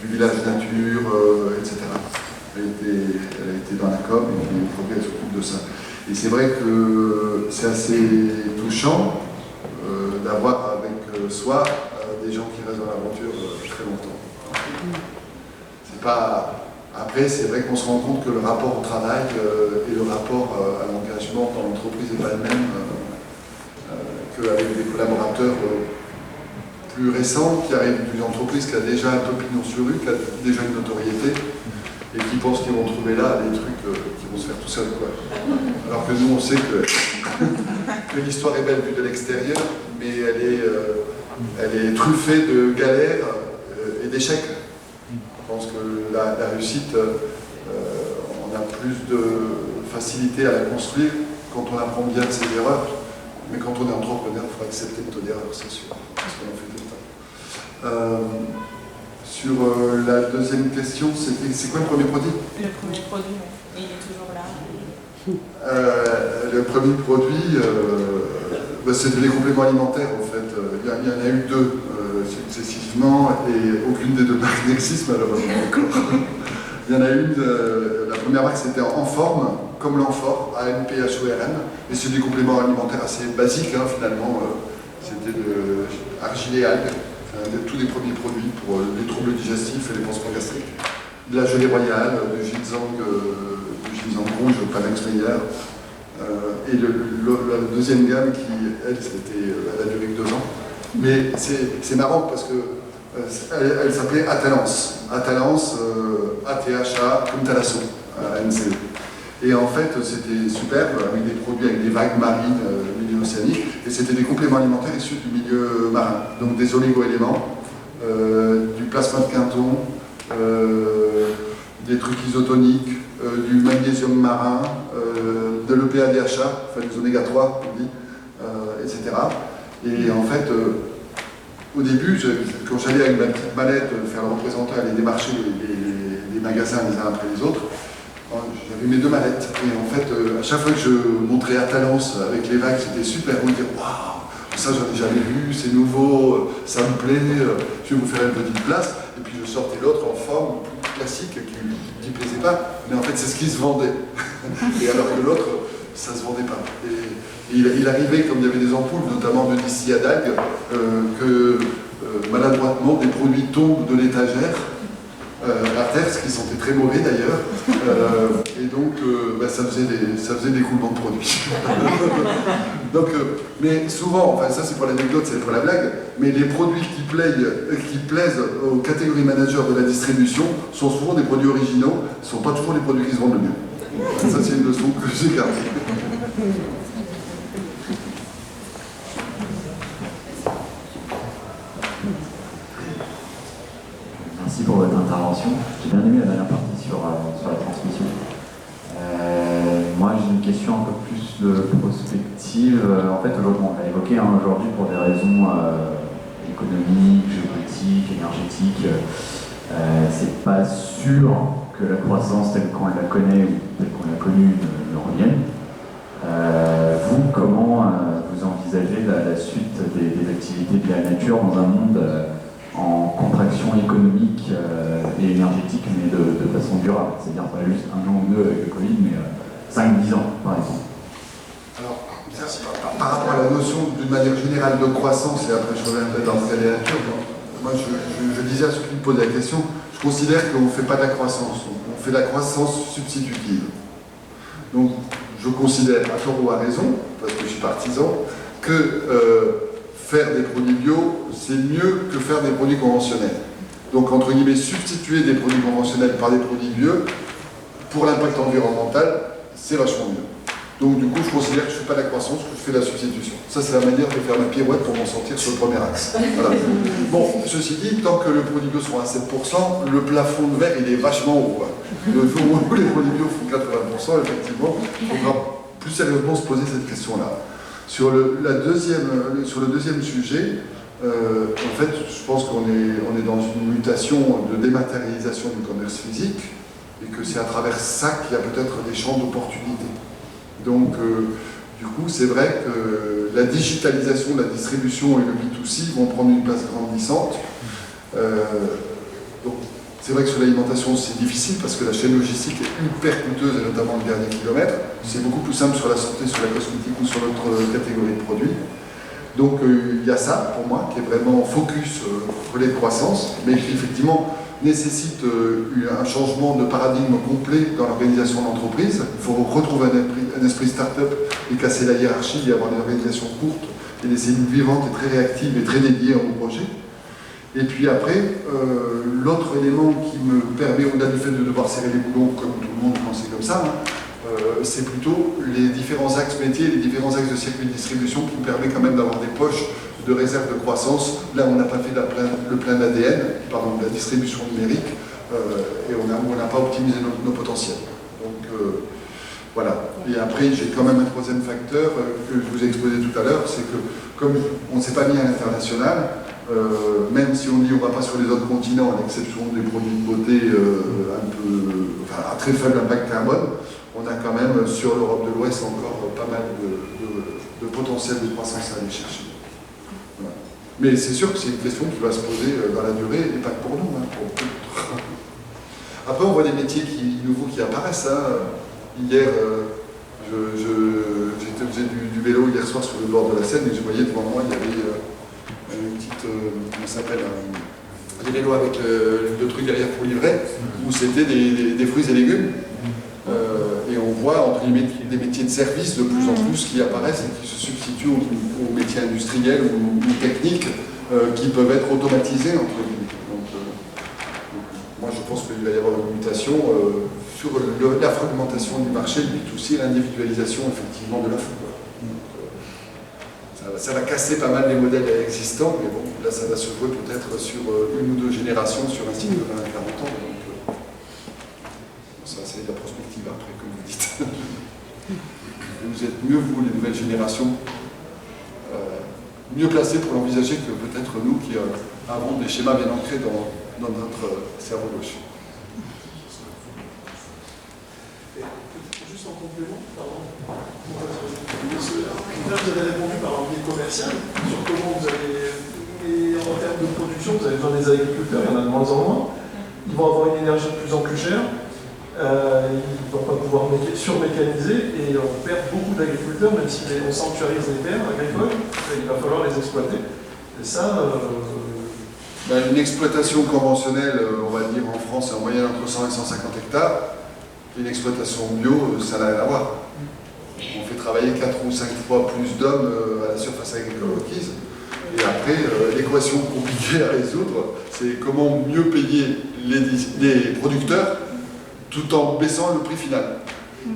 du village nature, etc. Elle a été dans la com et puis aujourd'hui elle s'occupe de ça. Et c'est vrai que c'est assez touchant d'avoir avec soi des gens qui restent dans l'aventure très longtemps. C'est pas... Après, c'est vrai qu'on se rend compte que le rapport au travail et le rapport à l'engagement dans l'entreprise n'est pas le même qu'avec des collaborateurs plus récents qui arrivent d'une entreprise qui a déjà un peu pignon sur rue, qui a déjà une notoriété et qui pensent qu'ils vont trouver là des trucs qui vont se faire tout seuls, quoi. Alors que nous, on sait que l'histoire est belle vue de l'extérieur, mais elle est truffée de galères et d'échecs. Je pense que la réussite, on a plus de facilité à la construire quand on apprend bien de ses erreurs. Mais quand on est entrepreneur, il faut accepter de tonner, alors c'est sûr, parce qu'on en fait tout le temps. Sur la deuxième question, c'est quoi le premier produit? Le premier produit, oui. Il est toujours là. Le premier produit, c'était des compléments alimentaires en fait. Il y en a eu deux successivement et aucune des deux marques n'existe malheureusement encore. Il y en a une, la première marque c'était en forme, comme l'Enfort, ANPHORM, et c'est des compléments alimentaires assez basiques hein, finalement. C'était de argile et algues, tous les premiers produits pour les troubles digestifs et les pansements gastriques. De la gelée royale, du ginseng rouge, Panax Meyer. Et la deuxième gamme qui, elle a duré que 2 ans. Mais c'est marrant parce que elle s'appelait Atalance. Atalance, A-T-H-A, comme Thalasso, NCE. Et en fait, c'était superbe, avec des produits avec des vagues marines, milieu océanique, et c'était des compléments alimentaires issus du milieu marin. Donc des oligo-éléments, du plasma de Quinton, des trucs isotoniques, du magnésium marin, de l'EPA-DHA, enfin des oméga 3, on dit, etc. Et en fait, au début, quand j'allais avec ma petite mallette faire le représentant, aller démarcher les magasins les uns après les autres, j'avais mes 2 mallettes. Et en fait, à chaque fois que je montrais à Talence avec les vagues, c'était super. On me disait waouh, ça j'en ai jamais vu, c'est nouveau, ça me plaît, je vais vous faire une petite place. Et puis je sortais l'autre en forme classique qui ne plaisait pas, mais en fait c'est ce qui se vendait. Et alors que l'autre, ça ne se vendait pas. Et il arrivait, comme il y avait des ampoules, notamment de Lycia d'algues, que maladroitement des produits tombent de l'étagère à terre, ce qui sentait très mauvais d'ailleurs. Et donc ça faisait des coulements de produits. Donc, mais souvent, enfin ça c'est pour l'anecdote, c'est pour la blague, mais les produits qui plaisent aux catégories managers de la distribution sont souvent des produits originaux, ne sont pas toujours les produits qui se vendent le mieux. Ça c'est une leçon que j'ai gardée. Merci pour votre intervention. J'ai bien aimé la dernière partie sur la transmission. Moi, j'ai une question un peu plus de prospective. En fait, aujourd'hui, on l'a évoqué, hein, aujourd'hui, pour des raisons économiques, géopolitiques, énergétiques, c'est pas sûr que la croissance telle qu'on la connaît ou telle qu'on l'a connue ne revienne. Vous, comment vous envisagez la suite des activités de la nature dans un monde en contraction économique et énergétique, mais de façon durable. C'est-à-dire pas juste un an ou deux avec le Covid, mais 5-10 ans, par exemple. Alors, par rapport à la notion d'une manière générale de croissance, et après je reviendrai dans le cas de la nature, moi je disais à ceux qui me posaient la question, je considère qu'on ne fait pas de la croissance, on fait de la croissance substitutive. Donc je considère, à tort ou à raison, parce que je suis partisan, que faire des produits bio, c'est mieux que faire des produits conventionnels. Donc entre guillemets, substituer des produits conventionnels par des produits bio, pour l'impact environnemental, c'est vachement mieux. Donc du coup, je considère que je ne fais pas de la croissance, que je fais de la substitution. Ça, c'est la manière de faire ma pirouette pour m'en sortir sur le premier axe. Voilà. Bon, ceci dit, tant que le produit bio sera à 7%, le plafond de verre, il est vachement haut. Quoi. Le jour où les produits bio font 80%, effectivement, il faudra plus sérieusement se poser cette question-là. Sur le deuxième sujet, en fait, je pense qu'on est dans une mutation de dématérialisation du commerce physique, et que c'est à travers ça qu'il y a peut-être des champs d'opportunité. Donc, du coup, c'est vrai que la digitalisation de la distribution et le B2C vont prendre une place grandissante. Donc, c'est vrai que sur l'alimentation, c'est difficile parce que la chaîne logistique est hyper coûteuse, et notamment le dernier kilomètre. C'est beaucoup plus simple sur la santé, sur la cosmétique ou sur notre catégorie de produits. Donc, il y a ça, pour moi, qui est vraiment focus relais de croissance, mais qui, effectivement, nécessite un changement de paradigme complet dans l'organisation de l'entreprise. Il faut retrouver un esprit start-up et casser la hiérarchie et avoir une organisation courte et des cellules vivantes et très réactives et très dédiées à mon projet. Et puis après, l'autre élément qui me permet, au-delà du fait de devoir serrer les boulons, comme tout le monde quand c'est comme ça, c'est plutôt les différents axes métiers, les différents axes de circuit de distribution qui me permet quand même d'avoir des poches de réserve de croissance. Là, on n'a pas fait le plein d'ADN, pardon, de la distribution numérique, et on n'a pas optimisé nos potentiels. Donc, voilà. Et après, j'ai quand même un troisième facteur que je vous ai exposé tout à l'heure, c'est que comme on ne s'est pas mis à l'international, même si on dit on ne va pas sur les autres continents, à l'exception des produits de beauté à très faible impact carbone, on a quand même sur l'Europe de l'Ouest encore pas mal de potentiel de croissance à aller chercher. Voilà. Mais c'est sûr que c'est une question qui va se poser dans la durée, et pas que pour nous, hein, pour d'autres. Après, on voit des métiers nouveaux qui apparaissent. Hein. Hier, je faisais du vélo hier soir sur le bord de la Seine, et je voyais devant moi, il y avait une petite, comment ça s'appelle, des vélos avec le truc derrière pour livrer, où c'était des fruits et légumes. Et on voit entre des métiers de service de plus en plus qui apparaissent et qui se substituent aux métiers industriels ou techniques qui peuvent être automatisés entre guillemets. Donc, moi je pense qu'il va y avoir une mutation sur la fragmentation du marché, du B2C, l'individualisation effectivement de l'offre. Ça va casser pas mal les modèles existants, mais bon, là ça va se jouer peut-être sur une ou deux générations, sur un cycle de 20 à 40 ans. Donc, ça va de la prospective après, comme vous dites. Vous êtes mieux, vous, les nouvelles générations, mieux placés pour l'envisager que peut-être nous qui avons des schémas bien ancrés dans notre cerveau gauche. Juste en complément, pardon. Là, vous avez répondu par un biais commercial sur comment vous allez. Et en termes de production, vous avez besoin des agriculteurs, il y en a de moins en moins. Ils vont avoir une énergie de plus en plus chère. Ils ne vont pas pouvoir surmécaniser et on perd beaucoup d'agriculteurs, même si on sanctuarise les terres agricoles, il va falloir les exploiter. Et ça. Une exploitation conventionnelle, on va dire en France, c'est en moyenne entre 100 et 150 hectares. Une exploitation bio, ça n'a rien à voir. On fait travailler 4 ou 5 fois plus d'hommes à la surface agricole requise. Et après, l'équation compliquée à résoudre, c'est comment mieux payer les producteurs tout en baissant le prix final.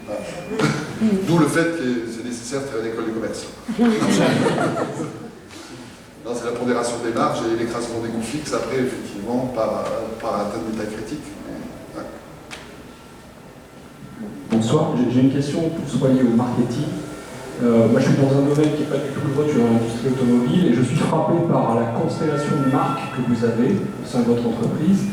Voilà. D'où le fait que c'est nécessaire de faire une école de commerce. C'est la pondération des marges et l'écrasement des coûts fixes, après, effectivement, par atteinte d'état critique. Ouais. Bonsoir, j'ai une question plus reliée au marketing. Moi, je suis dans un domaine qui n'est pas du tout le vôtre, je suis dans l'industrie automobile, et je suis frappé par la constellation de marques que vous avez au sein de votre entreprise.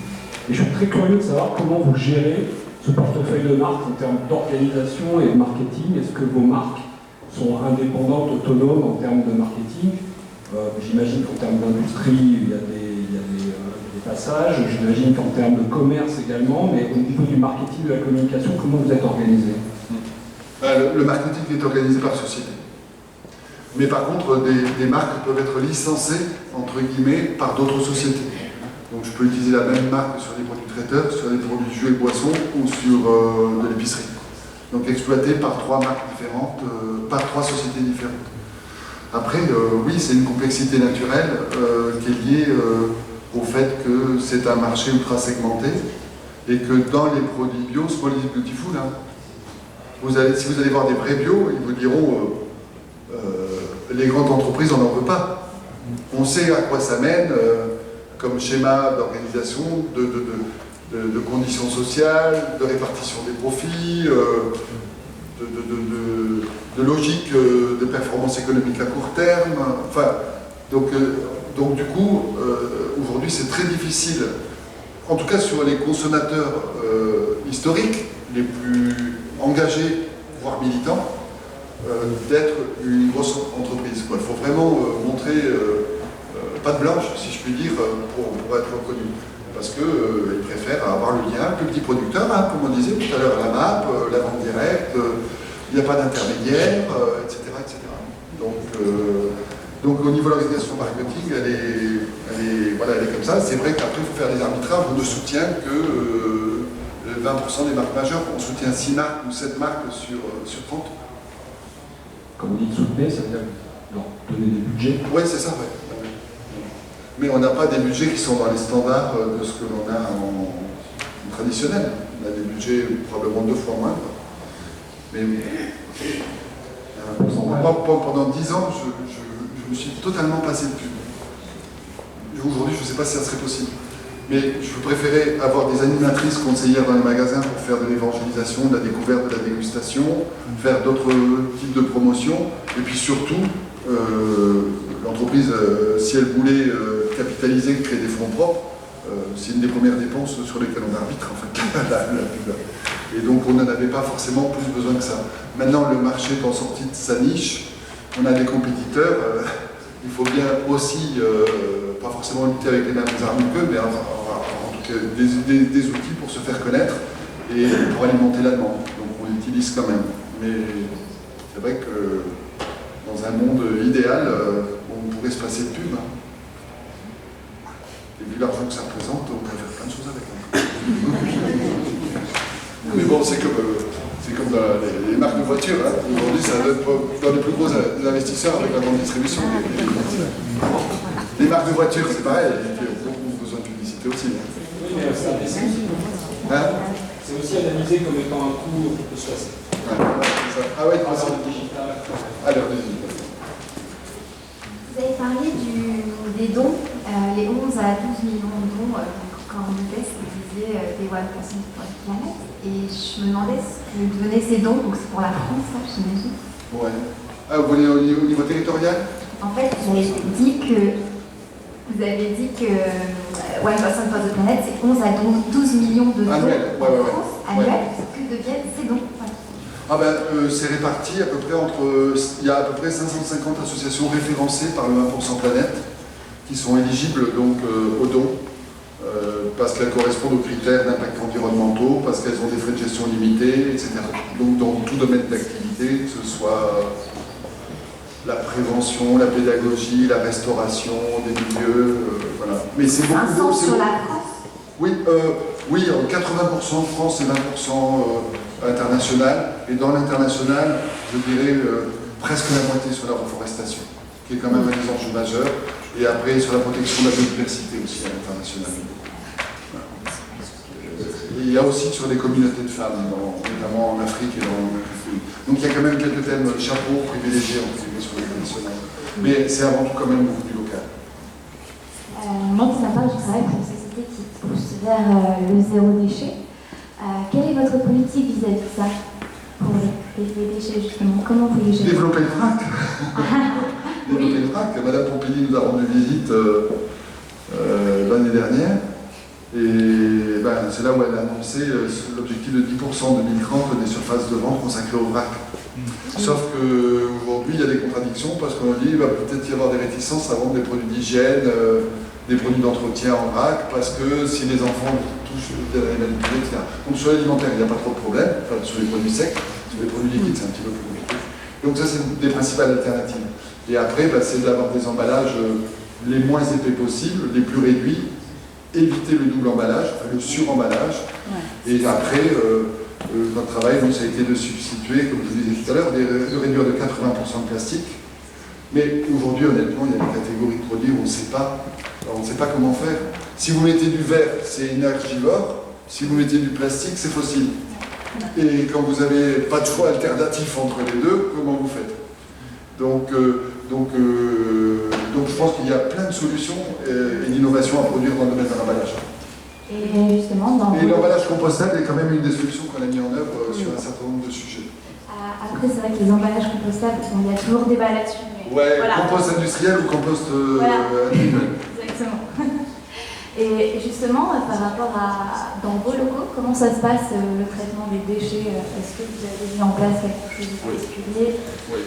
Et je suis très curieux de savoir comment vous gérez ce portefeuille de marques en termes d'organisation et de marketing. Est-ce que vos marques sont indépendantes, autonomes en termes de marketing? J'imagine qu'en termes d'industrie, il y a des passage. J'imagine qu'en termes de commerce également, mais au niveau du marketing, de la communication, comment vous êtes organisé? Le marketing est organisé par société. Mais par contre, des marques peuvent être licencées, entre guillemets, par d'autres sociétés. Donc je peux utiliser la même marque sur des produits traiteurs, sur des produits de jus et boissons ou sur de l'épicerie. Donc exploité par 3 marques différentes, par 3 sociétés différentes. Après, oui, c'est une complexité naturelle qui est liée au fait que c'est un marché ultra segmenté et que dans les produits bio, Small is Beautiful, hein, si vous allez voir des vrais bio, ils vous diront les grandes entreprises, on n'en veut pas. On sait à quoi ça mène comme schéma d'organisation, de conditions sociales, de répartition des profits, de logique de performance économique à court terme. Enfin, donc du coup, aujourd'hui, c'est très difficile, en tout cas sur les consommateurs historiques, les plus engagés, voire militants, d'être une grosse entreprise. Il faut vraiment montrer patte blanche, si je puis dire, pour être reconnu. Parce qu'ils préfèrent avoir le lien, le petit producteur, hein, comme on disait tout à l'heure, la MAP, la vente directe, il n'y a pas d'intermédiaire, etc., etc. Donc au niveau de l'organisation marketing, elle est comme ça. C'est vrai qu'après, il faut faire des arbitrages. On ne soutient que 20% des marques majeures. On soutient 6 marques ou 7 marques sur 30. Quand vous dites soutenir, ça veut dire donner des budgets? Oui, c'est ça, ouais. Mais on n'a pas des budgets qui sont dans les standards de ce que l'on a en traditionnel. On a des budgets probablement 2 fois moins. Mais pendant 10 ans, je me suis totalement passé de pub. Aujourd'hui, je ne sais pas si ça serait possible. Mais je préférais avoir des animatrices conseillères dans les magasins pour faire de l'évangélisation, de la découverte, de la dégustation, faire d'autres types de promotions. Et puis surtout, l'entreprise, si elle voulait capitaliser, créer des fonds propres, c'est une des premières dépenses sur lesquelles on arbitre, en fait, la pub. Et donc on n'en avait pas forcément plus besoin que ça. Maintenant, le marché étant sorti de sa niche, on a des compétiteurs, il faut bien aussi, pas forcément lutter avec les mêmes armes qu'eux, mais en tout cas des outils pour se faire connaître et pour alimenter la demande. Donc on l'utilise quand même. Mais c'est vrai que dans un monde idéal, on pourrait se passer de pub. Hein. Et vu l'argent que ça représente, on pourrait faire plein de choses avec. Mais bon, c'est comme dans les marques de voitures. Hein. Aujourd'hui, ça doit être dans les plus gros investisseurs avec la grande distribution. Les marques de voitures, c'est pareil, il y a beaucoup besoin de publicité aussi. Oui, mais c'est aussi analysé comme étant un coût qui peut se passer. Ouais, c'est ça. Ah ouais, c'est digital. Alors, digital. Vous avez parlé des dons, les 11 à 12 millions de dons, quand on était, vous disiez des 1% pour la planète. Et je me demandais ce que devenaient ces dons, donc c'est pour la France, ça, j'imagine. Ouais. Ah, vous voulez au niveau territorial? En fait, vous avez dit que 1% pour la planète, c'est 11 à 12 millions de dons en France annuels. Que deviennent ces dons? Ah ben, c'est réparti à peu près entre... Il y a à peu près 550 associations référencées par le 1% Planète qui sont éligibles donc aux dons parce qu'elles correspondent aux critères d'impact environnementaux, parce qu'elles ont des frais de gestion limités, etc. Donc dans tout domaine d'activité, que ce soit la prévention, la pédagogie, la restauration des milieux, voilà. Mais c'est beaucoup... sur la France? Oui, 80% France et 20% international. Et dans l'international, je dirais presque la moitié sur la reforestation, qui est quand même un des enjeux majeurs. Et après, sur la protection de la biodiversité aussi à l'international. Voilà. Il y a aussi sur les communautés de femmes, notamment en Afrique et dans le pays. Donc il y a quand même quelques thèmes chapeaux privilégiés sur l'international. Mais c'est avant tout quand même beaucoup du local. Moi, pour ma part, je travaille pour une société qui pousse vers le zéro déchet. Quelle est votre politique vis-à-vis de ça? Pour les déchets, justement, comment vous les gérez? Développer le vrac. Développer le vrac. Madame Pompili nous a rendu visite l'année dernière. Et ben, c'est là où elle a annoncé l'objectif de 10% en 2030 des surfaces de vente consacrées au vrac. Sauf qu'aujourd'hui, il y a des contradictions parce qu'on dit qu'il va peut-être y avoir des réticences à vendre des produits d'hygiène des produits d'entretien en vrac, parce que si les enfants touchent des manipulés, etc. Donc sur l'alimentaire, il n'y a pas trop de problème, enfin, sur les produits secs, sur les produits liquides, c'est un petit peu plus compliqué. Donc ça, c'est des principales alternatives. Et après, c'est d'avoir des emballages les moins épais possibles, les plus réduits, éviter le double emballage, le suremballage. Ouais. Et après, notre travail, donc, ça a été de substituer, comme je vous disais tout à l'heure, de réduire de 80% de plastique. Mais aujourd'hui, honnêtement, il y a des catégories de produits où on ne sait pas comment faire. Si vous mettez du verre, c'est énergivore. Si vous mettez du plastique, c'est fossile. Et quand vous n'avez pas de choix alternatif entre les deux, comment vous faites? Donc je pense qu'il y a plein de solutions et d'innovations à produire dans le domaine de l'emballage. Et justement, et l'emballage compostable est quand même une des solutions qu'on a mis en œuvre sur un certain nombre de sujets. Après, c'est vrai que les emballages compostables, il y a toujours débat là-dessus. Ouais, voilà. Compost industriel ou compost individuel. Exactement. Et justement, par rapport à dans vos locaux, comment ça se passe le traitement des déchets? Est-ce que vous avez mis en place quelque chose de particulier? Oui.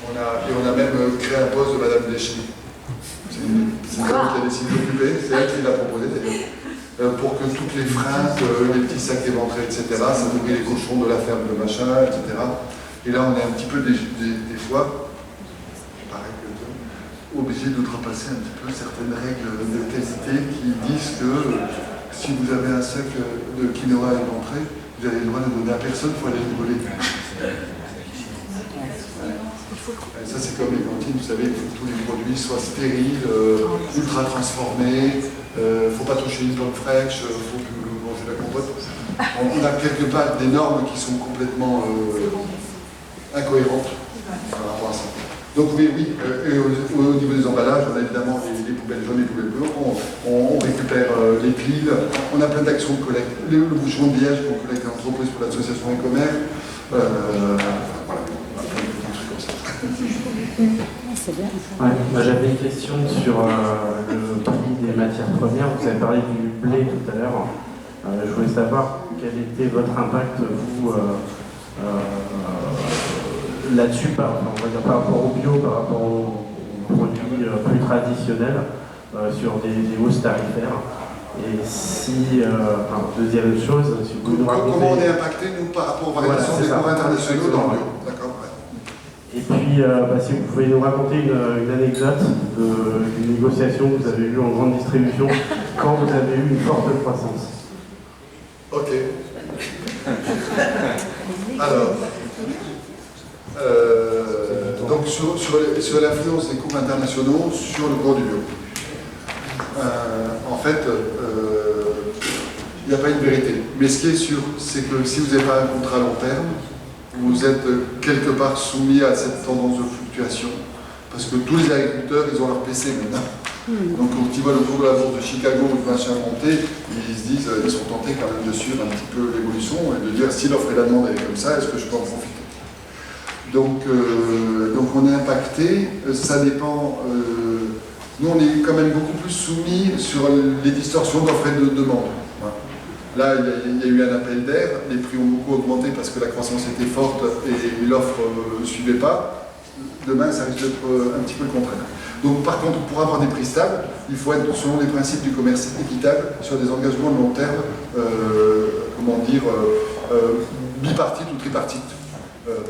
On a même créé un poste de Madame Déchet. C'est elle qui a décidé d'occuper, c'est elle qui l'a proposé d'ailleurs. Pour que toutes les fringues, les petits sacs éventrés, etc., ça nourrit les cochons de la ferme, de machin, etc. Et là, on est un petit peu des fois, pareil que obligé d'outrepasser un petit peu certaines règles de qualité qui disent que si vous avez un sac de quinoa éventré, vous avez le droit de le donner à personne, il faut aller le voler. Ça, c'est comme les cantines, vous savez, il faut que tous les produits soient stériles, ultra transformés, il ne faut pas toucher une pomme fraîche, il faut que vous mangez la compote. On a quelque part des normes qui sont complètement incohérentes par rapport à ça. Donc oui, et au niveau des emballages, on a évidemment les poubelles jaunes, les poubelles bleues, on récupère les piles, on a plein d'actions de collecte, le bouchon de liège qu'on collecte en entreprise pour l'association Ecomer, voilà. C'est bien. Ouais, moi j'avais une question sur le prix des matières premières. Vous avez parlé du blé tout à l'heure. Je voulais savoir quel était votre impact, vous, là-dessus, on va dire par rapport au bio, par rapport aux produits plus traditionnels, sur des hausses tarifaires. Et si, deuxième chose, si vous nous racontez... Comment on est impacté, nous, par rapport aux variations des cours internationaux dans le bio? D'accord. Et puis, si vous pouvez nous raconter une anecdote d'une négociation que vous avez eue en grande distribution quand vous avez eu une forte croissance. Ok. Alors, donc sur l'influence des cours internationaux sur le cours du bio. En fait, il n'y a pas une vérité. Mais ce qui est sûr, c'est que si vous n'avez pas un contrat long terme, vous êtes quelque part soumis à cette tendance de fluctuation. Parce que tous les agriculteurs, ils ont leur PC maintenant. Donc quand ils voient le cours de la bourse de Chicago ou de machin monter, ils se disent, ils sont tentés quand même de suivre un petit peu l'évolution et de dire si l'offre et la demande est comme ça, est-ce que je peux en profiter? Donc on est impacté, ça dépend. Nous on est quand même beaucoup plus soumis sur les distorsions d'offre et de demande. Là, il y a eu un appel d'air, les prix ont beaucoup augmenté parce que la croissance était forte et l'offre ne suivait pas. Demain, ça risque d'être un petit peu contraint. Donc, par contre, pour avoir des prix stables, il faut être selon les principes du commerce équitable sur des engagements de long terme, bipartites ou tripartites.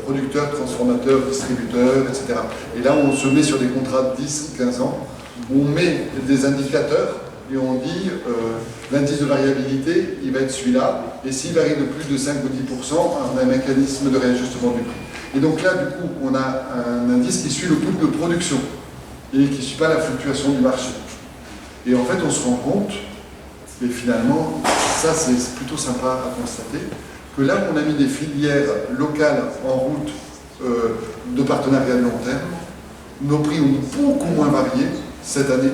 Producteurs, transformateurs, distributeurs, etc. Et là, on se met sur des contrats de 10 ou 15 ans, on met des indicateurs et on dit l'indice de variabilité, il va être celui-là, et s'il varie de plus de 5 ou 10%, on a un mécanisme de réajustement du prix. Et donc là, du coup, on a un indice qui suit le coût de production et qui ne suit pas la fluctuation du marché. Et en fait, on se rend compte, et finalement, ça c'est plutôt sympa à constater, que là où on a mis des filières locales en route de partenariat de long terme, nos prix ont beaucoup moins varié cette année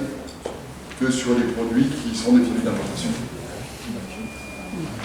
que sur les produits qui sont des produits d'importation.